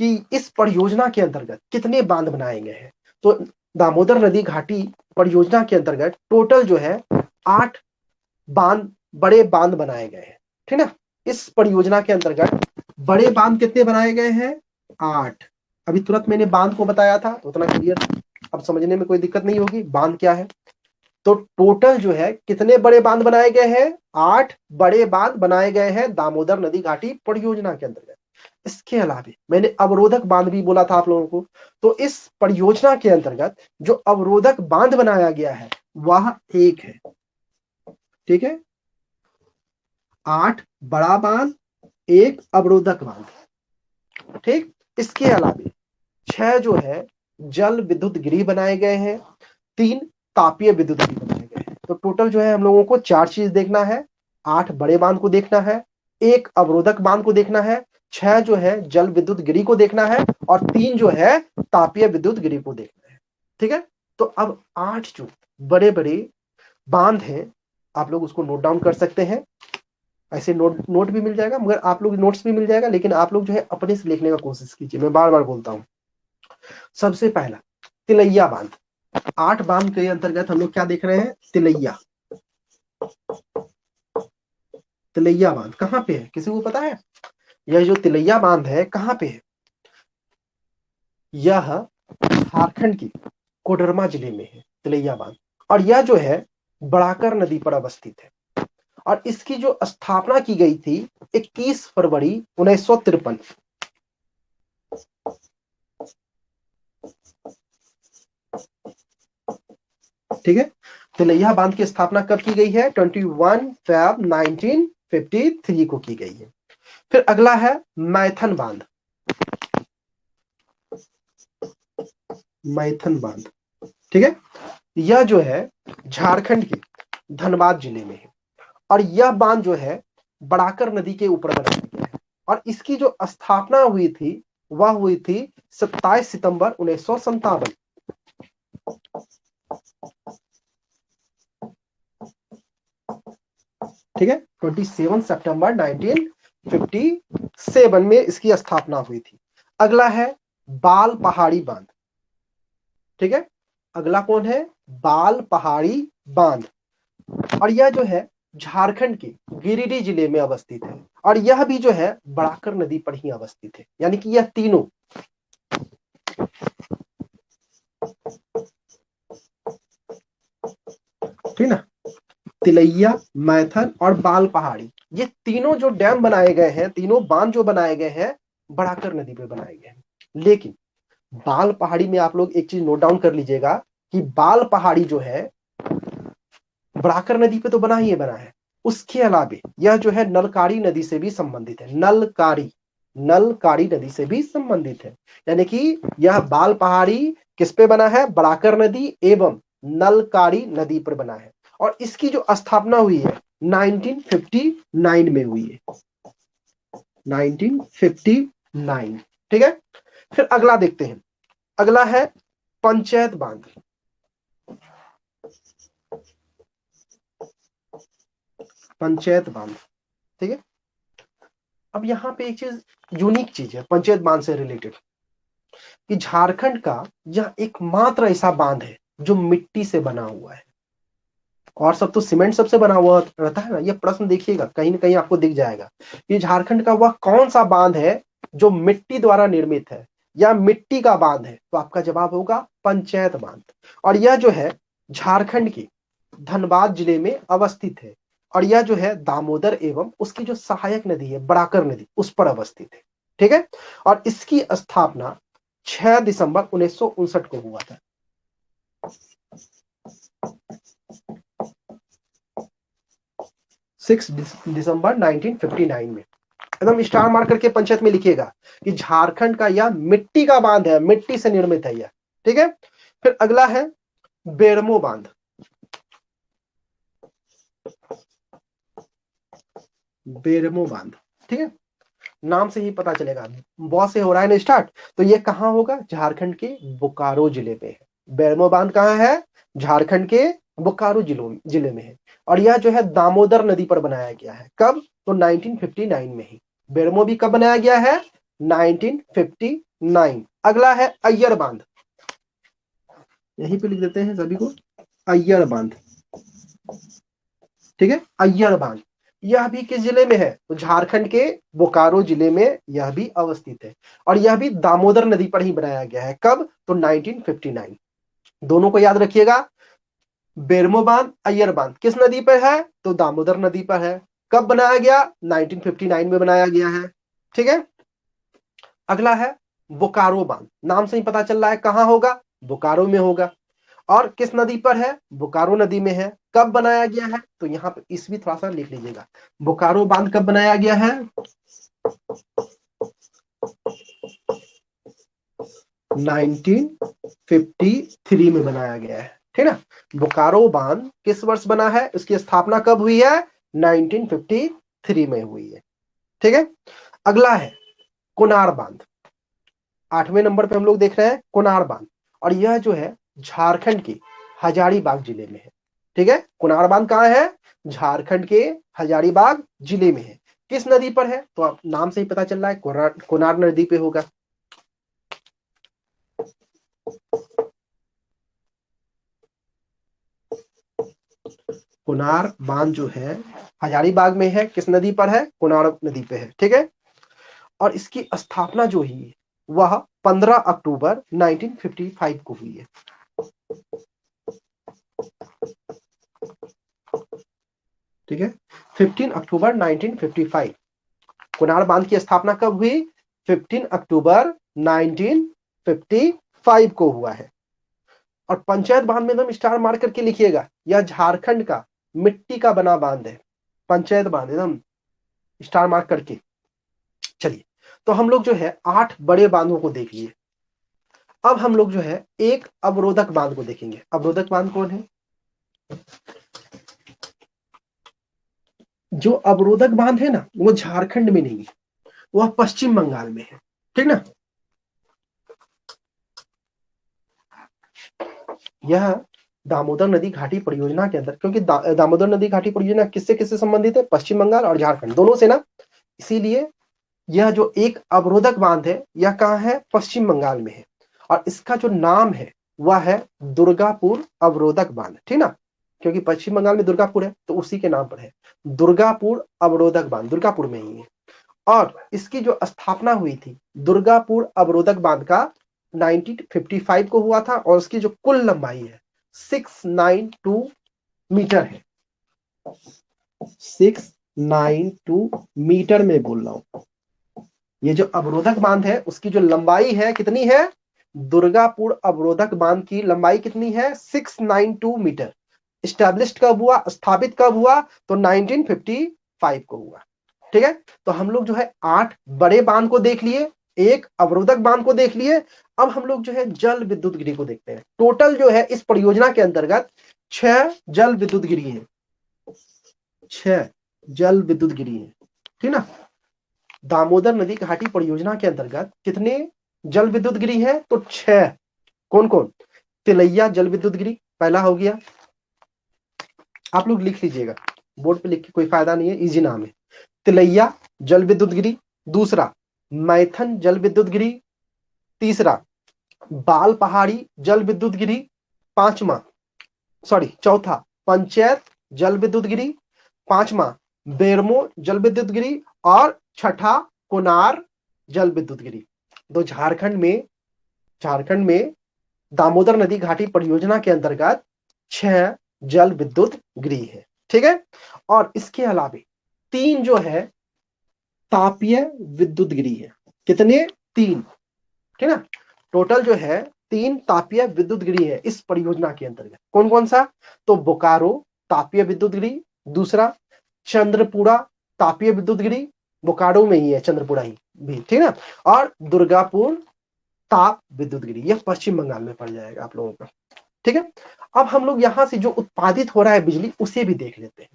कि इस परियोजना के अंतर्गत कितने बांध बनाए गए हैं। तो दामोदर नदी घाटी परियोजना के अंतर्गत टोटल जो है 8 बांध, बड़े बांध बनाए गए हैं, ठीक ना। इस परियोजना के अंतर्गत बड़े बांध कितने बनाए गए हैं, 8। अभी तुरंत मैंने बांध को बताया था तो उतना क्लियर, अब समझने में कोई दिक्कत नहीं होगी बांध क्या है। तो टोटल जो है कितने बड़े बांध बनाए गए हैं, 8 बड़े बांध बनाए गए हैं दामोदर नदी घाटी परियोजना के अंतर्गत। इसके अलावा मैंने अवरोधक बांध भी बोला था आप लोगों को, तो इस परियोजना के अंतर्गत जो अवरोधक बांध बनाया गया है वह 1 है, ठीक है, 8 बड़ा बांध, 1 अवरोधक बांध, ठीक। इसके अलावा 6 जो है जल विद्युत गृह बनाए गए हैं, 3 तापीय विद्युत गृह बनाए गए हैं। तो टोटल जो है हम लोगों को 4 चीज देखना है, 8 बड़े बांध को देखना है, 1 अवरोधक बांध को देखना है, 6 जो है जल विद्युत गृह को देखना है, और 3 जो है तापीय विद्युत गृह को देखना है, ठीक है। तो अब 8 जो बड़े बड़े बांध हैं, आप लोग उसको नोट डाउन कर सकते हैं। ऐसे नोट भी मिल जाएगा, मगर आप लोग नोट्स भी मिल जाएगा, लेकिन आप लोग जो है अपने से लिखने का कोशिश कीजिए, मैं बार बार बोलता हूं। सबसे पहला तिलैया बांध, 8 बांध के अंतर्गत हम लोग क्या देख रहे हैं, तिलैया। तिलैया बांध कहां पे है, किसी को पता है? यह जो तिलैया बांध है कहाँ पे है? यह झारखंड की कोडरमा जिले में है तिलैया बांध। और यह जो है बड़ाकर नदी पर अवस्थित है। और इसकी जो स्थापना की गई थी 21 फरवरी 1953। ठीक है, तिलैया बांध की स्थापना कब की गई है? 21 फैब 1953 को की गई है। फिर अगला है मैथन बांध। मैथन बांध, ठीक है, यह जो है झारखंड के धनबाद जिले में है। और यह बांध जो है बड़ाकर नदी के ऊपर बनाया गया है। और इसकी जो स्थापना हुई थी वह हुई थी 27 सितंबर 1957। ठीक है, 27 सितंबर 1957 में इसकी स्थापना हुई थी। अगला है बाल पहाड़ी बांध। ठीक है, अगला कौन है? बाल पहाड़ी बांध। और यह जो है झारखंड के गिरिडीह जिले में अवस्थित है। और यह भी जो है बड़ाकर नदी पर ही अवस्थित है। यानी कि यह तीनों, ठीक ना, तिलैया, मैथन और बाल पहाड़ी, ये तीनों जो डैम बनाए गए हैं, तीनों बांध जो बनाए गए हैं बड़ाकर नदी पे बनाए गए हैं। लेकिन बाल पहाड़ी में आप लोग एक चीज नोट डाउन कर लीजिएगा कि बाल पहाड़ी जो है बड़ाकर नदी पे तो बना ही है, बना है, उसके अलावे यह जो है नलकारी नदी से भी संबंधित है। नलकारी नदी से भी संबंधित है। यानी कि यह बाल पहाड़ी किस पे बना है? बड़ाकर नदी एवं नलकारी नदी पर बना है। और इसकी जो स्थापना हुई है 1959 में हुई है, 1959। ठीक है, फिर अगला देखते हैं। अगला है पंचायत बांध। पंचायत बांध, ठीक है। अब यहां पे एक चीज, यूनिक चीज है पंचायत बांध से रिलेटेड, कि झारखंड का यह एकमात्र ऐसा बांध है जो मिट्टी से बना हुआ है। और सब तो सीमेंट सबसे बना हुआ रहता है ना। ये प्रश्न देखिएगा कहीं ना कहीं आपको दिख जाएगा। ये झारखंड का वह कौन सा बांध है जो मिट्टी द्वारा निर्मित है या मिट्टी का बांध है? तो आपका जवाब होगा पंचायत बांध। और यह जो है झारखंड के धनबाद जिले में अवस्थित है। और यह जो है दामोदर एवं उसकी जो सहायक नदी है बड़ाकर नदी, उस पर अवस्थित है। ठीक है, और इसकी स्थापना 6 दिसंबर 1959 को हुआ था। 6 दिसंबर 1959 में। एकदम स्टार मार करके पंचायत में लिखिएगा कि झारखंड का यह मिट्टी का बांध है, मिट्टी से निर्मित है यह। ठीक है, फिर अगला है बेरमो बांध। बेरमो बांध, ठीक है, नाम से ही पता चलेगा, बहुत से हो रहा है ना स्टार्ट। तो ये कहां होगा? झारखंड के बोकारो जिले में है। बेरमो बांध कहां है? झारखंड के बोकारो जिले में है। और यह जो है दामोदर नदी पर बनाया गया है। कब? तो 1959 में ही। बेरमो भी कब बनाया गया है? 1959। अगला है अय्यर बांध। यहीं पे लिख देते हैं सभी को, अय्यर बांध। ठीक है, अय्यर बांध, यह भी किस जिले में है? तो झारखंड के बोकारो जिले में यह भी अवस्थित है। और यह भी दामोदर नदी पर ही बनाया गया है। कब? तो 1959। दोनों को याद रखिएगा, बेरमो बांध, अय्यर बांध किस नदी पर है? तो दामोदर नदी पर है। कब बनाया गया? 1959 में बनाया गया है। ठीक है, अगला है बोकारो बांध। नाम से ही पता चल रहा है कहां होगा? बोकारो में होगा। और किस नदी पर है? बोकारो नदी में है। कब बनाया गया है? तो यहाँ पे ईस्वी थोड़ा सा लिख लीजिएगा। बोकारो बांध कब बनाया गया है? 1953 में बनाया गया है। ठीक है ना, बोकारो बांध किस वर्ष बना है? उसकी स्थापना कब हुई है? 1953 में हुई है। ठीक है, अगला है कोनार बांध। 8वें नंबर पे हम लोग देख रहे हैं कोनार बांध। और यह जो है झारखंड के हजारीबाग जिले में है। ठीक है, कोनार बांध कहां है? झारखंड के हजारीबाग जिले में है। किस नदी पर है? तो आप नाम से ही पता चल रहा है कोनार नदी पे होगा। कोनार बांध जो है हजारीबाग में है। किस नदी पर है? कोनार नदी पे है। ठीक है, और इसकी स्थापना जो हुई है वह 15 अक्टूबर 1955 को हुई है। ठीक है, 15 अक्टूबर 1955 कुनार बांध की स्थापना कब हुई? 15 अक्टूबर 1955 को हुआ है। और पंचायत बांध में एकदम स्टार मार करके लिखिएगा, यह झारखंड का मिट्टी का बना बांध है। पंचायत बांध एकदम स्टार मार्क करके। चलिए, तो हम लोग जो है 8 बड़े बांधों को देख लिए। अब हम लोग जो है एक अवरोधक बांध को देखेंगे। अवरोधक बांध कौन है? जो अवरोधक बांध है ना, वो झारखंड में नहीं है, वह पश्चिम बंगाल में है। ठीक ना? यह दामोदर नदी घाटी परियोजना के अंदर, क्योंकि दामोदर नदी घाटी परियोजना किससे किससे संबंधित है? पश्चिम बंगाल और झारखंड दोनों से ना। इसीलिए यह जो एक अवरोधक बांध है, यह कहाँ है? पश्चिम बंगाल में है। और इसका जो नाम है वह है दुर्गापुर अवरोधक बांध। ठीक ना? क्योंकि पश्चिम बंगाल में दुर्गापुर है तो उसी के नाम पर है दुर्गापुर अवरोधक बांध, दुर्गापुर में ही है। और इसकी जो स्थापना हुई थी दुर्गापुर अवरोधक बांध का 1955 को हुआ था। और उसकी जो कुल लंबाई है 692 मीटर है। 692 मीटर में बोल रहा हूं। ये जो अवरोधक बांध है उसकी जो लंबाई है कितनी है? दुर्गापुर अवरोधक बांध की लंबाई कितनी है? 692 मीटर। स्टैब्लिश्ड कब हुआ, स्थापित कब हुआ? तो 1955 को हुआ। ठीक है, तो हम लोग जो है 8 बड़े बांध को देख लिए, एक अवरोधक बांध को देख लिए। अब हम लोग जो है जल विद्युत गिरी को देखते हैं। टोटल जो है इस परियोजना के अंतर्गत 6 जल विद्युत गिरी है। 6 जल विद्युत गिरी है। ठीक ना? दामोदर नदी घाटी परियोजना के अंतर्गत कितने जल विद्युत गिरी है? तो 6। कौन कौन? तिलैया जल विद्युत गिरी पहला हो गया, आप लोग लिख लीजिएगा, बोर्ड पे लिख के कोई फायदा नहीं है, इजी नाम है। तिलैया जल विद्युत गिरी। दूसरा मैथन जल विद्युत गिरी। तीसरा बाल पहाड़ी जल विद्युत गिरी। चौथा पंचायत जल विद्युत गिरी। पांचवा बेरमो जल विद्युत गिरी। और छठा कोनार जल विद्युत गिरी। तो झारखंड में दामोदर नदी घाटी परियोजना के अंतर्गत 6 जल विद्युत गिरी है। ठीक है, और इसके अलावा 3 जो है तापीय विद्युत गिरी है। कितने? 3। ठीक ना? टोटल जो है 3 तापीय विद्युत गिरी है इस परियोजना के अंतर्गत। कौन कौन सा? तो बोकारो तापीय विद्युत गिरी। दूसरा चंद्रपुरा तापीय विद्युत गिरी, बोकारो में ही है चंद्रपुरा ही भी। ठीक ना? और दुर्गापुर ताप विद्युत गिरी, यह पश्चिम बंगाल में पड़ जाएगा आप लोगों का। ठीक है, अब हम लोग यहां से जो उत्पादित हो रहा है बिजली उसे भी देख लेते हैं।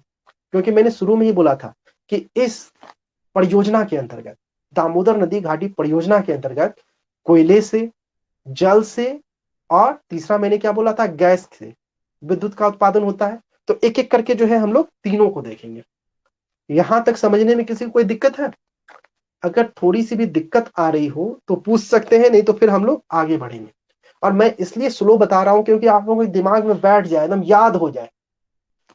क्योंकि मैंने शुरू में ही बोला था कि इस परियोजना के अंतर्गत, दामोदर नदी घाटी परियोजना के अंतर्गत कोयले से, जल से और तीसरा मैंने क्या बोला था? गैस से विद्युत का उत्पादन होता है। तो एक एक करके जो है हम लोग तीनों को देखेंगे। यहां तक समझने में किसी को कोई दिक्कत है? अगर थोड़ी सी भी दिक्कत आ रही हो तो पूछ सकते हैं, नहीं तो फिर हम लोग आगे बढ़ेंगे। और मैं इसलिए स्लो बता रहा हूं क्योंकि आप लोगों के दिमाग में बैठ जाए, एकदम याद हो जाए।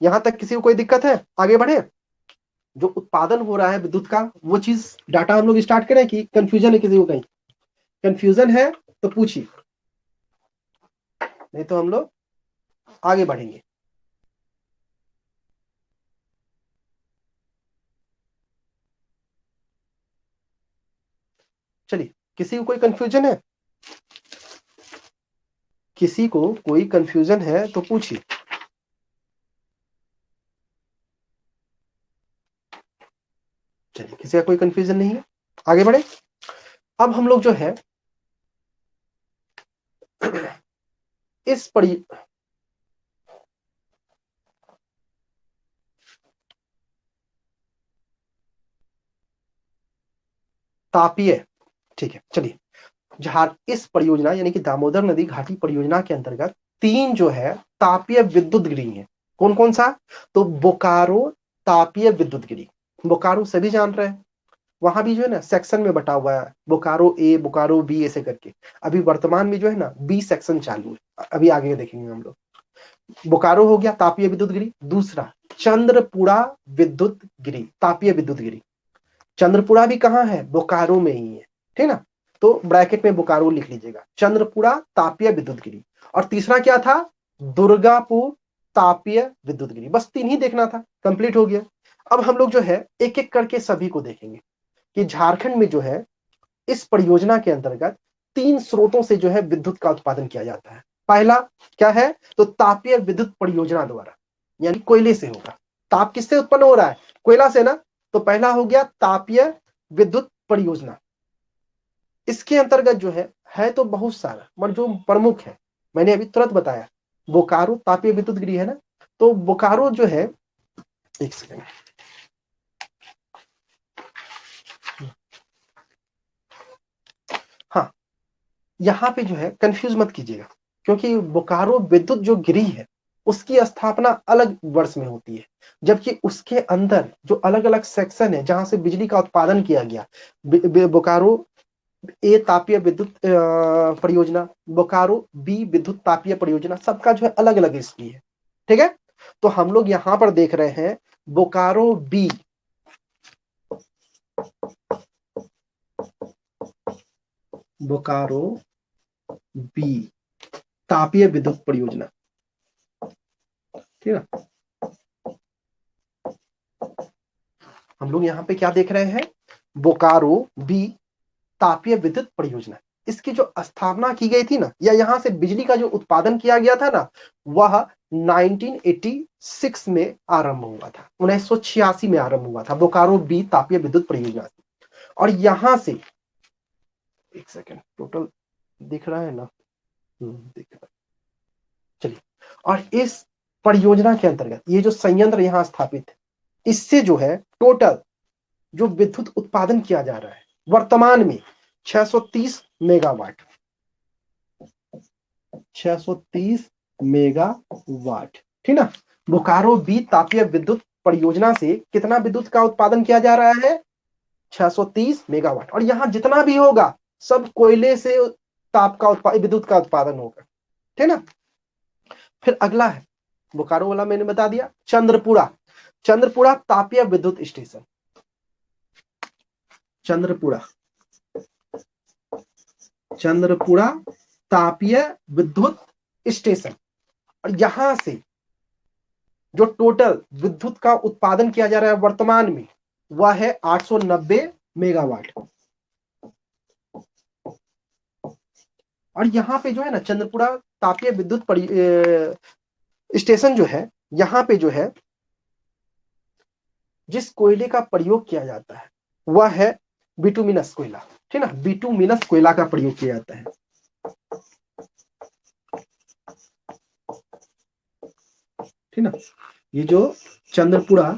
यहां तक किसी को कोई दिक्कत है? आगे बढ़े। जो उत्पादन हो रहा है विद्युत का वो चीज डाटा हम लोग स्टार्ट करें कि कंफ्यूजन है किसी को? कहीं कंफ्यूजन है तो पूछिए, नहीं तो हम लोग आगे बढ़ेंगे। चलिए, किसी को कोई कंफ्यूजन है? किसी को कोई कंफ्यूजन है तो पूछिए। चलिए, किसी का कोई कंफ्यूजन नहीं है, आगे बढ़े। अब हम लोग जो है इस पड़ी तापीय, ठीक है, चलिए, जहां इस परियोजना यानी कि दामोदर नदी घाटी परियोजना के अंतर्गत 3 जो है तापीय विद्युत गिरी है। कौन कौन सा? तो बोकारो तापीय विद्युत गिरी। बोकारो सभी जान रहे हैं, वहां भी जो है ना सेक्शन में बटा हुआ है, बोकारो ए, बोकारो बी, ऐसे करके। अभी वर्तमान में जो है ना बी सेक्शन चालू है, अभी आगे देखेंगे हम लोग। बोकारो हो गया तापीय विद्युत गिरी। दूसरा चंद्रपुरा विद्युत गिरी, तापीय विद्युत गिरी। चंद्रपुरा भी कहाँ है, बोकारो में ही है, ठीक ना। तो ब्रैकेट में बोकारो लिख लीजिएगा, चंद्रपुरा तापीय विद्युत गिरी। और तीसरा क्या था, दुर्गापुर तापीय विद्युत गिरी। बस 3 ही देखना था, कंप्लीट हो गया। अब हम लोग जो है एक एक करके सभी को देखेंगे कि झारखंड में जो है इस परियोजना के अंतर्गत 3 स्रोतों से जो है विद्युत का उत्पादन किया जाता है। पहला क्या है, तो तापीय विद्युत परियोजना द्वारा, यानी कोयले से होगा। ताप किससे उत्पन्न हो रहा है, कोयला से ना। तो पहला हो गया तापीय विद्युत परियोजना। इसके अंतर्गत जो है तो बहुत सारा, मगर जो प्रमुख है मैंने अभी तुरंत बताया, बोकारो तापीय विद्युत गृह है ना। तो बोकारो जो है, एक सेकेंड, हाँ, यहां पे जो है कंफ्यूज मत कीजिएगा, क्योंकि बोकारो विद्युत जो गिरी है उसकी स्थापना अलग वर्ष में होती है, जबकि उसके अंदर जो अलग अलग सेक्शन है जहां से बिजली का उत्पादन किया गया, बोकारो ए तापीय विद्युत परियोजना, बोकारो बी विद्युत तापीय परियोजना, सबका जो है अलग अलग हिस्ट्री है, ठीक है। तो हम लोग यहां पर देख रहे हैं बोकारो बी, बोकारो बी तापीय विद्युत परियोजना, ठीक है। हम लोग यहाँ पे क्या देख रहे हैं, बोकारो बी तापीय विद्युत परियोजना। इसकी जो स्थापना की गई थी ना, या यहां से बिजली का जो उत्पादन किया गया था ना, वह 1986 में आरंभ हुआ था, 1986 में आरंभ हुआ था बोकारो बी तापीय विद्युत परियोजना से। और यहां से, एक सेकेंड, टोटल दिख रहा है ना, दिख रहा है, चलिए। और इस परियोजना के अंतर्गत ये जो संयंत्र यहां स्थापित है, इससे जो है टोटल जो विद्युत उत्पादन किया जा रहा है वर्तमान में 630 मेगावाट, 630 मेगावाट, ठीक ना। बोकारो बी तापीय विद्युत परियोजना से कितना विद्युत का उत्पादन किया जा रहा है, 630 मेगावाट। और यहां जितना भी होगा सब कोयले से ताप का उत्पादन, विद्युत का उत्पादन होगा, ठीक ना। फिर अगला है, बोकारो वाला मैंने बता दिया, चंद्रपुरा, चंद्रपुरा तापीय विद्युत स्टेशन, चंद्रपुरा, चंद्रपुरा तापीय विद्युत स्टेशन। और यहां से जो टोटल विद्युत का उत्पादन किया जा रहा है वर्तमान में, वह है 890 मेगावाट। और यहां पे जो है ना चंद्रपुरा तापीय विद्युत स्टेशन जो है, यहां पे जो है जिस कोयले का प्रयोग किया जाता है वह है बिटुमिनस कोयला, ठीक ना। बिटुमिनस कोयला का प्रयोग किया जाता है, ठीक ना। ये जो चंद्रपुरा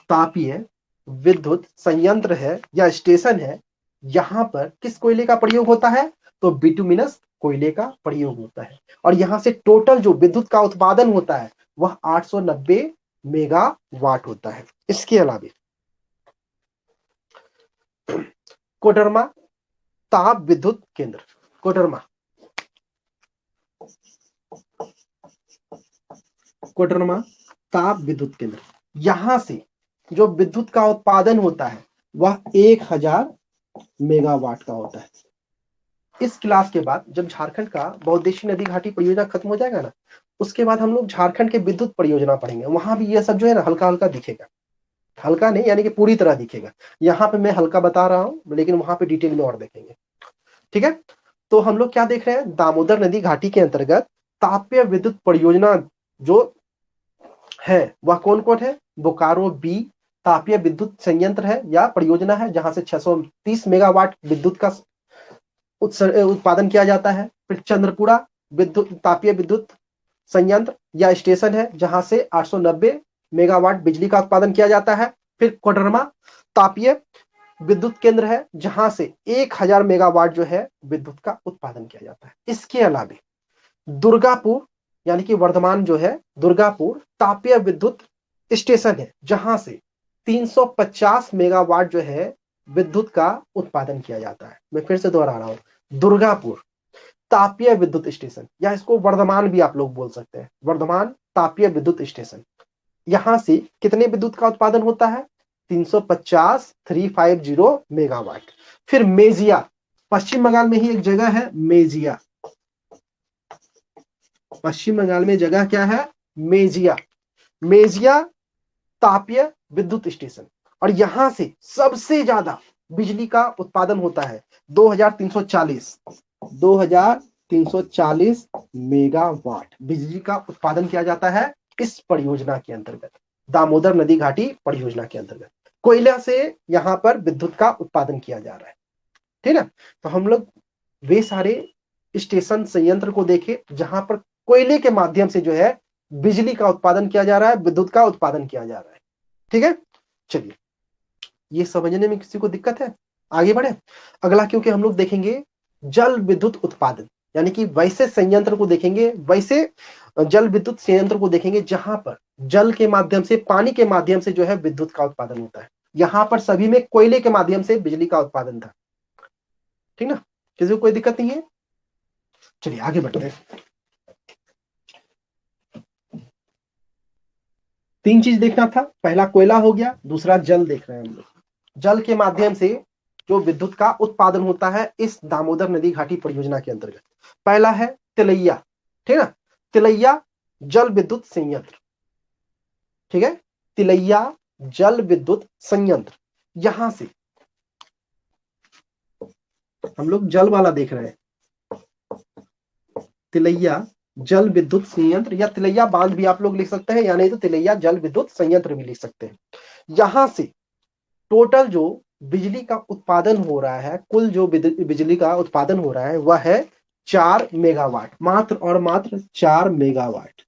तापीय विद्युत संयंत्र है या स्टेशन है, यहां पर किस कोयले का प्रयोग होता है, तो बिटुमिनस कोयले का प्रयोग होता है। और यहां से टोटल जो विद्युत का उत्पादन होता है वह 890 मेगावाट होता है। इसके अलावा कोडरमा ताप विद्युत केंद्र, कोडरमा, कोडरमा ताप विद्युत केंद्र, यहां से जो विद्युत का उत्पादन होता है वह 1000 मेगावाट का होता है। इस क्लास के बाद जब झारखंड का बहुउद्देशीय नदी घाटी परियोजना खत्म हो जाएगा ना, उसके बाद हम लोग झारखंड के विद्युत परियोजना पढ़ेंगे। वहां भी ये सब जो है ना हल्का हल्का दिखेगा, हल्का नहीं यानी कि पूरी तरह दिखेगा। यहाँ पे मैं हल्का बता रहा हूँ, लेकिन वहां पे डिटेल में और देखेंगे, ठीक है। तो हम लोग क्या देख रहे हैं, दामोदर नदी घाटी के अंतर्गत तापीय विद्युत परियोजना जो है वह कौन कौन है, बोकारो बी तापीय विद्युत संयंत्र है या परियोजना है, जहां से 630 मेगावाट विद्युत का उत्पादन किया जाता है। फिर चंद्रपुरा विद्युत तापीय विद्युत संयंत्र या स्टेशन है, जहां से 890 मेगावाट बिजली का उत्पादन किया जाता है। फिर कोडरमा तापीय विद्युत केंद्र है, जहां से 1000 मेगावाट जो है विद्युत का उत्पादन किया जाता है। इसके अलावा दुर्गापुर यानी कि वर्धमान जो है, दुर्गापुर तापीय विद्युत स्टेशन है, जहां से 350 मेगावाट जो है विद्युत का उत्पादन किया जाता है। मैं फिर से दोहरा रहा हूं, दुर्गापुर तापीय विद्युत स्टेशन, या इसको वर्धमान भी आप लोग बोल सकते हैं, वर्धमान तापीय विद्युत स्टेशन। यहां से कितने विद्युत का उत्पादन होता है, 350 350 मेगावाट। फिर मेजिया, पश्चिम बंगाल में ही एक जगह है मेजिया। पश्चिम बंगाल में जगह क्या है? मेजिया। मेजिया तापीय विद्युत स्टेशन, और यहां से सबसे ज्यादा बिजली का उत्पादन होता है 2340 2340 मेगावाट बिजली का उत्पादन किया जाता है इस परियोजना के अंतर्गत, दामोदर नदी घाटी परियोजना के अंतर्गत। कोयला से यहां पर विद्युत का उत्पादन किया जा रहा है, ठीक है। तो हम लोग वे सारे स्टेशन संयंत्र को देखे जहां पर कोयले के माध्यम से जो है बिजली का उत्पादन किया जा रहा है, विद्युत का उत्पादन किया जा रहा है, ठीक है। चलिए, ये समझने में किसी को दिक्कत है? आगे बढ़े। अगला क्योंकि हम लोग देखेंगे जल विद्युत उत्पादन, यानी कि वैसे संयंत्र को देखेंगे, वैसे जल विद्युत संयंत्र को देखेंगे जहां पर जल के माध्यम से, पानी के माध्यम से जो है विद्युत का उत्पादन होता है। यहां पर सभी में कोयले के माध्यम से बिजली का उत्पादन था, ठीक ना। किसी को कोई दिक्कत नहीं है? चलिए आगे बढ़ते हैं। तीन चीज देखना था, पहला कोयला हो गया, दूसरा जल देख रहे हैं हम लोग। जल के माध्यम से जो विद्युत का उत्पादन होता है इस दामोदर नदी घाटी परियोजना के अंतर्गत। पहला है तिलैया, ठीक है ना, तिलैया जल विद्युत संयंत्र, ठीक है। तिलैया जल विद्युत संयंत्र, यहां से हम लोग जल वाला देख रहे हैं। तिलैया जल विद्युत संयंत्र या तिलैया बांध भी आप लोग लिख सकते हैं, या नहीं तो तिलैया जल विद्युत संयंत्र भी लिख सकते हैं। यहां से टोटल जो बिजली का उत्पादन हो रहा है, कुल जो बिजली का उत्पादन हो रहा है वह है 4 मेगावाट, मात्र और मात्र 4 मेगावाट।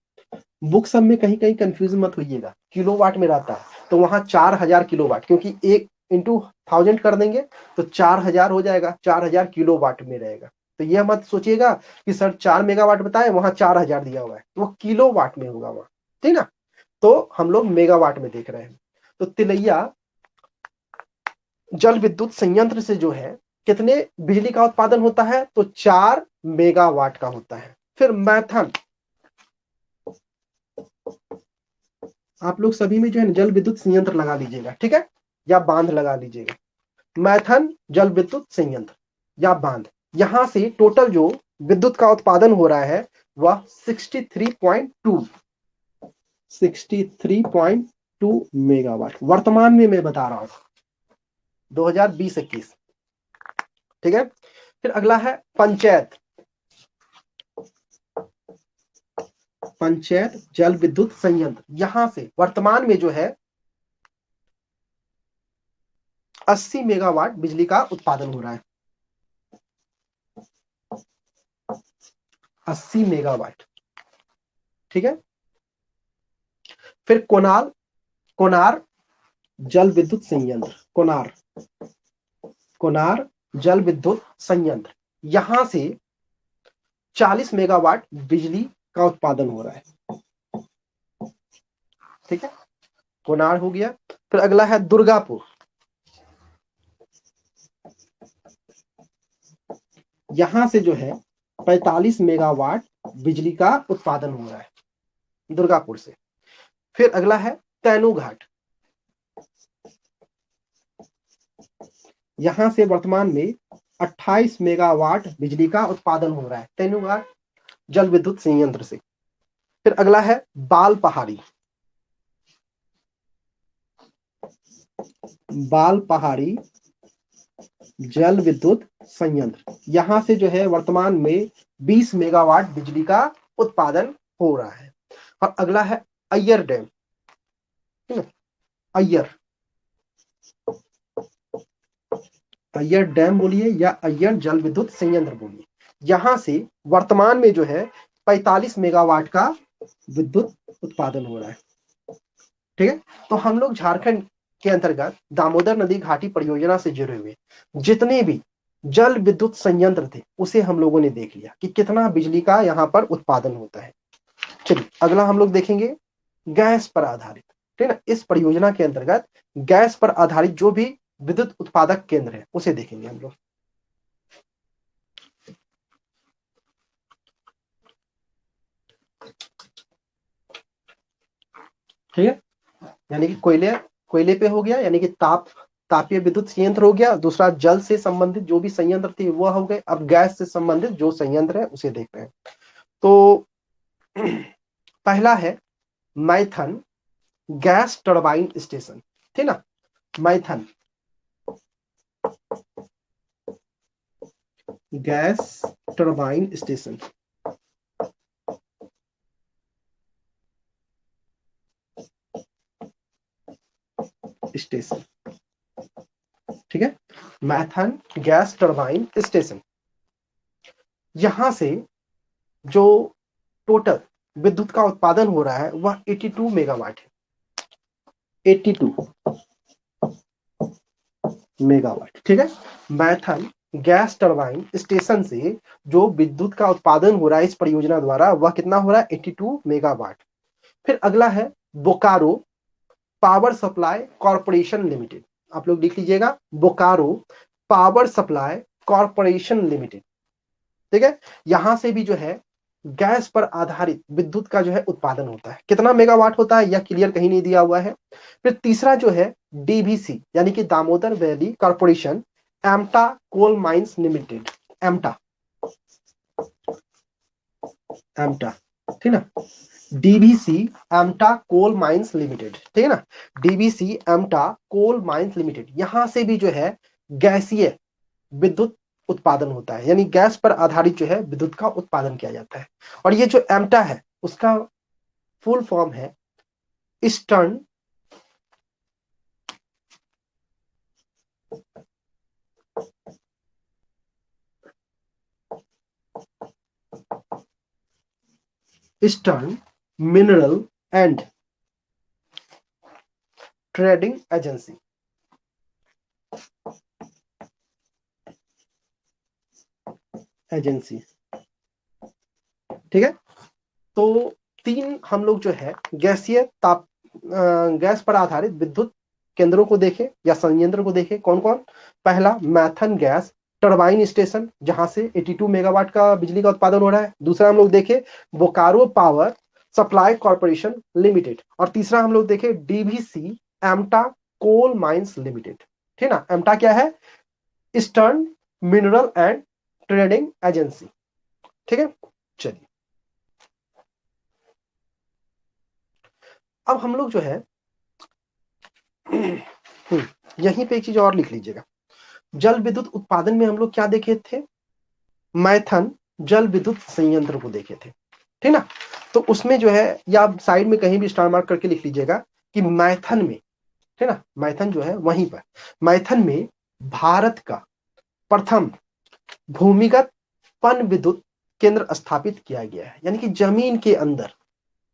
बुक सब में कहीं कहीं कंफ्यूज मत होइएगा, किलोवाट में रहता है तो वहां 4000 किलोवाट, क्योंकि एक इंटू 1000 कर देंगे तो 4000 हो जाएगा, 4000 किलोवाट में रहेगा। तो यह मत सोचिएगा कि सर 4 मेगावाट बताए वहां 4000 दिया हुआ है, तो वो किलोवाट में होगा वहां, ठीक ना। तो हम लोग मेगावाट में देख रहे हैं। तो तिलैया जल विद्युत संयंत्र से जो है कितने बिजली का उत्पादन होता है? तो 4 मेगावाट का होता है। फिर मैथन, आप लोग सभी में जो है जल विद्युत संयंत्र लगा लीजिएगा, ठीक है, या बांध लगा लीजिएगा। मैथन जल विद्युत संयंत्र या बांध, यहां से टोटल जो विद्युत का उत्पादन हो रहा है वह 63.2 मेगावाट वर्तमान में मैं बता रहा हूं, 2020-21, ठीक है। फिर अगला है पंचायत, पंचायत जल विद्युत संयंत्र, यहां से वर्तमान में जो है 80 मेगावाट बिजली का उत्पादन हो रहा है, 80 मेगावाट, ठीक है। फिर कोनार, कोनार जल विद्युत संयंत्र, कोनार, कोनार जल विद्युत संयंत्र, यहां से 40 मेगावाट बिजली का उत्पादन हो रहा है, ठीक है। कोनार हो गया। फिर अगला है दुर्गापुर, यहां से जो है 45 मेगावाट बिजली का उत्पादन हो रहा है दुर्गापुर से। फिर अगला है तैनूघाट, यहां से वर्तमान में 28 मेगावाट बिजली का उत्पादन हो रहा है तैनूघाट जल विद्युत संयंत्र से। फिर अगला है बाल पहाड़ी, बाल पहाड़ी जल विद्युत संयंत्र, यहां से जो है वर्तमान में 20 मेगावाट बिजली का उत्पादन हो रहा है। और अगला है अय्यर डैम, ठीक है, अय्यर, अय्यर डैम बोलिए या अय्यर जल विद्युत संयंत्र बोलिए, यहां से वर्तमान में जो है 45 मेगावाट का विद्युत उत्पादन हो रहा है, ठीक है। तो हम लोग झारखंड के अंतर्गत दामोदर नदी घाटी परियोजना से जुड़े हुए जितने भी जल विद्युत संयंत्र थे उसे हम लोगों ने देख लिया कि कितना बिजली का यहाँ पर उत्पादन होता है। चलिए अगला हम लोग देखेंगे गैस पर आधारित, ठीक है ना। इस परियोजना के अंतर्गत गैस पर आधारित जो भी विद्युत उत्पादक केंद्र है उसे देखेंगे हम लोग, ठीक है। यानी कि कोयले कोयले पे हो गया, यानी कि तापीय विद्युत संयंत्र हो गया। दूसरा जल से संबंधित जो भी संयंत्र थे वो हो गए। अब गैस से संबंधित जो संयंत्र है उसे देख रहे हैं। तो पहला है मैथन गैस टरबाइन स्टेशन, ठीक ना। Maithon gas turbine station, station, ठीक है। मैथन गैस टरबाइन स्टेशन, यहां से जो टोटल विद्युत का उत्पादन हो रहा है वह 82 मेगावाट है। 82 मेगावाट, ठीक है। मैथन गैस टरबाइन स्टेशन से जो विद्युत का उत्पादन हो रहा है इस परियोजना द्वारा वह कितना हो रहा है? 82 मेगावाट। फिर अगला है Bokaro power supply corporation limited. आप लोग लिख लीजिएगा, Bokaro power supply corporation limited, ठीक है। यहां से भी जो है गैस पर आधारित विद्युत का जो है उत्पादन होता है। कितना मेगावाट होता है यह क्लियर कहीं नहीं दिया हुआ है। फिर तीसरा जो है डीवीसी यानी कि Damodar valley corporation EMTA coal mines limited, EMTA, EMTA, ठीक ना। DVC EMTA coal mines limited, ठीक है ना। DVC EMTA coal mines limited, यहां से भी जो है गैसीय विद्युत उत्पादन होता है, यानी गैस पर आधारित जो है विद्युत का उत्पादन किया जाता है। और ये जो एम्टा है उसका फुल फॉर्म है eastern eastern mineral and trading agency, agency, ठीक है। तो तीन हम लोग जो है गैसीय गैस पर आधारित विद्युत केंद्रों को देखें या संयंत्र को देखें। कौन कौन? पहला मैथन गैस टरबाइन स्टेशन जहां से 82 मेगावाट का बिजली का उत्पादन हो रहा है। दूसरा हम लोग देखें Bokaro power supply corporation limited. और तीसरा हम लोग देखें DVC EMTA coal mines limited, ठीक ना। एम्टा क्या है? Eastern mineral and trading agency, ठीक है। चलिए अब हम लोग जो है यहीं पे एक चीज और लिख लीजिएगा। जल विद्युत उत्पादन में हम लोग क्या देखे थे? मैथन जल विद्युत संयंत्र को देखे थे, ठीक ना। तो उसमें जो है या आप साइड में कहीं भी स्टार मार्क करके लिख लीजिएगा कि मैथन में, ठीक ना, मैथन जो है वहीं पर मैथन में भारत का प्रथम भूमिगत पन विद्युत केंद्र स्थापित किया गया है, यानी कि जमीन के अंदर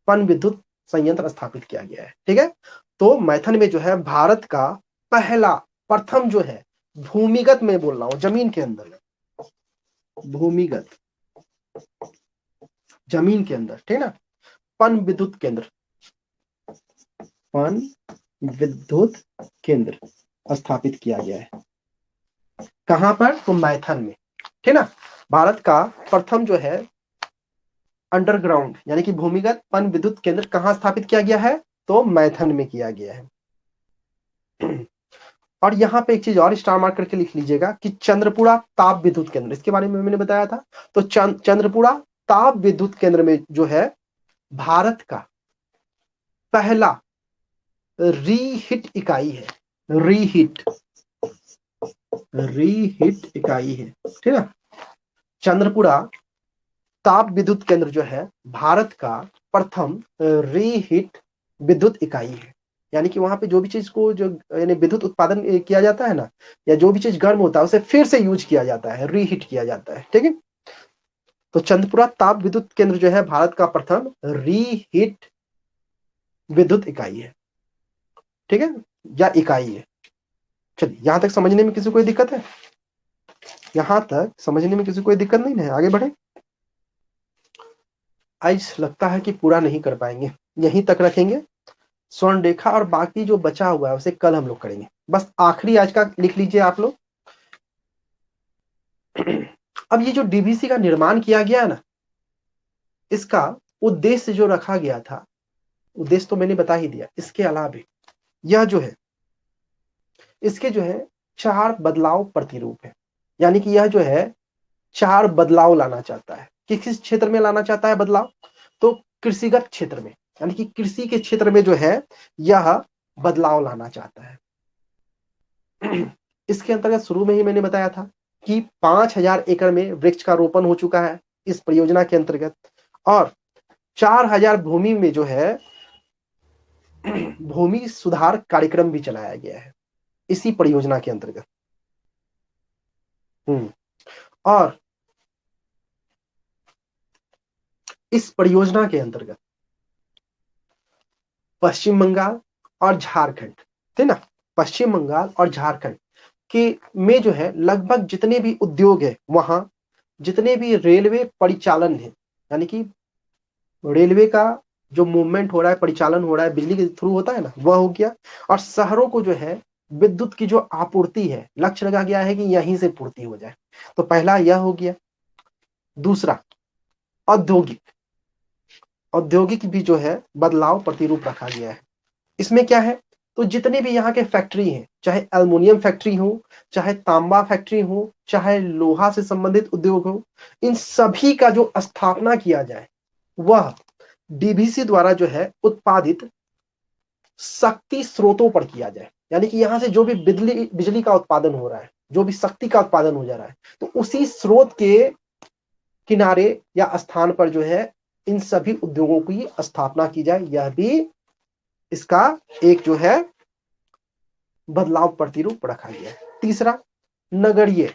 पन विद्युत संयंत्र स्थापित किया गया है, ठीक है। तो मैथन में जो है भारत का पहला प्रथम जो है भूमिगत में बोल रहा हूं, जमीन के अंदर, भूमिगत जमीन के अंदर, ठीक ना, पन विद्युत केंद्र, पन विद्युत केंद्र स्थापित किया गया है। कहां पर? तो मैथन में, ठीक ना। भारत का प्रथम जो है अंडरग्राउंड यानी कि भूमिगत पन विद्युत केंद्र कहां स्थापित किया गया है? तो मैथन में किया गया है। और यहां पे एक चीज और स्टार मार्क करके लिख लीजिएगा कि चंद्रपुरा ताप विद्युत केंद्र, इसके बारे में मैंने बताया था। तो चंद्रपुरा ताप विद्युत केंद्र में जो है भारत का पहला रीहिट इकाई है, रीहिट, रीहिट इकाई है, ठीक है। चंद्रपुरा ताप विद्युत केंद्र जो है भारत का प्रथम रीहिट विद्युत इकाई है, यानी कि वहां पे जो भी चीज को जो यानी विद्युत उत्पादन किया जाता है ना, या जो भी चीज गर्म होता है उसे फिर से यूज किया जाता है, रीहीट किया जाता है, ठीक है। तो चंद्रपुरा ताप विद्युत केंद्र जो है भारत का प्रथम रीहीट विद्युत इकाई है, ठीक है, या इकाई है। चलिए यहां तक समझने में किसी को कोई दिक्कत है? यहां तक समझने में किसी को कोई दिक्कत नहीं है? आगे बढ़े। आज लगता है कि पूरा नहीं कर पाएंगे, यहीं तक रखेंगे। स्वर्ण रेखा और बाकी जो बचा हुआ है उसे कल हम लोग करेंगे। बस आखिरी आज का लिख लीजिए आप लोग। अब ये जो डीवीसी का निर्माण किया गया है ना, इसका उद्देश्य जो रखा गया था, उद्देश्य तो मैंने बता ही दिया। इसके अलावा यह जो है इसके जो है 4 बदलाव प्रतिरूप है। यानी कि यह जो है 4 बदलाव लाना चाहता है। किस क्षेत्र में लाना चाहता है बदलाव? तो कृषिगत क्षेत्र में, यानी कि कृषि के क्षेत्र में जो है यह बदलाव लाना चाहता है। इसके अंतर्गत शुरू में ही मैंने बताया था कि 5,000 एकड़ में वृक्ष का रोपण हो चुका है इस परियोजना के अंतर्गत, और 4,000 भूमि में जो है भूमि सुधार कार्यक्रम भी चलाया गया है इसी परियोजना के अंतर्गत। और इस परियोजना के अंतर्गत पश्चिम बंगाल और झारखंड थे ना, पश्चिम बंगाल और झारखंड के में जो है लगभग जितने भी उद्योग है वहां, जितने भी रेलवे परिचालन है, यानी कि रेलवे का जो मूवमेंट हो रहा है, परिचालन हो रहा है, बिजली के थ्रू होता है ना, वह हो गया। और शहरों को जो है विद्युत की जो आपूर्ति है, लक्ष्य लगा गया है कि यहीं से पूर्ति हो जाए। तो पहला यह हो गया। दूसरा, औद्योगिक औद्योगिक भी जो है बदलाव प्रतिरूप रखा गया है। इसमें क्या है? तो जितने भी यहाँ के फैक्ट्री हैं, चाहे एल्युमिनियम फैक्ट्री हो, चाहे तांबा फैक्ट्री हो, चाहे लोहा से संबंधित उद्योग हो, इन सभी का जो स्थापना किया जाए वह डीवीसी द्वारा जो है उत्पादित शक्ति स्रोतों पर किया जाए। यानी कि यहां से जो भी बिजली बिजली का उत्पादन हो रहा है, जो भी शक्ति का उत्पादन हो जा रहा है, तो उसी स्रोत के किनारे या स्थान पर जो है इन सभी उद्योगों की स्थापना की जाए। यह भी इसका एक जो है बदलाव प्रतिरूप रखा गया है। तीसरा, नगरीय,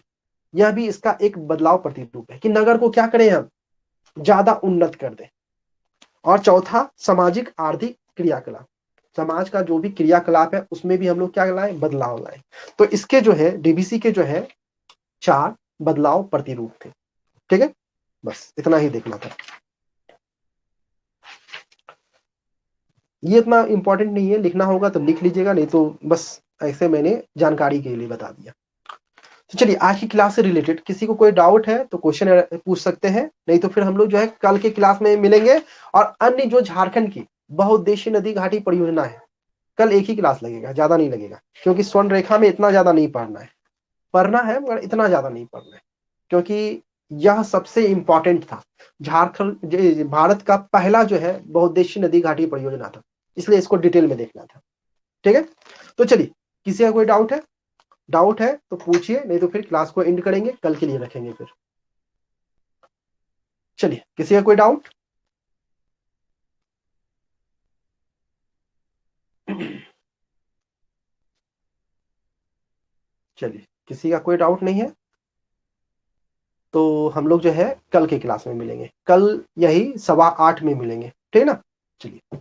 यह भी इसका एक बदलाव प्रतिरूप है कि नगर को क्या करें, हम ज्यादा उन्नत कर दें। और चौथा, सामाजिक आर्थिक क्रियाकलाप, समाज का जो भी क्रियाकलाप है उसमें भी हम लोग क्या लाए, बदलाव लाए। तो इसके जो है डीबीसी के जो है 4 बदलाव प्रतिरूप थे। ठीक है, बस इतना ही देखना था। ये इतना इंपॉर्टेंट नहीं है, लिखना होगा तो लिख लीजिएगा, नहीं तो बस ऐसे मैंने जानकारी के लिए बता दिया। तो चलिए, आज की क्लास से रिलेटेड किसी को कोई डाउट है तो क्वेश्चन पूछ सकते हैं, नहीं तो फिर हम लोग जो है कल के क्लास में मिलेंगे। और अन्य जो झारखंड की बहुउद्देशीय नदी घाटी परियोजना है, कल एक ही क्लास लगेगा, ज्यादा नहीं लगेगा, क्योंकि स्वर्ण रेखा में इतना ज्यादा नहीं पढ़ना है। पढ़ना है मगर इतना ज्यादा नहीं पढ़ना है, क्योंकि यह सबसे इंपॉर्टेंट था। झारखंड भारत का पहला जो है बहुउद्देशीय नदी घाटी परियोजना था, इसलिए इसको डिटेल में देखना था। ठीक है, तो चलिए, किसी का कोई डाउट है? डाउट है तो पूछिए, नहीं तो फिर क्लास को एंड करेंगे, कल के लिए रखेंगे फिर। चलिए, किसी का कोई डाउट? चलिए, किसी का कोई डाउट नहीं है तो हम लोग जो है कल के क्लास में मिलेंगे, कल यही 8:15 में मिलेंगे। ठीक है ना? चलिए।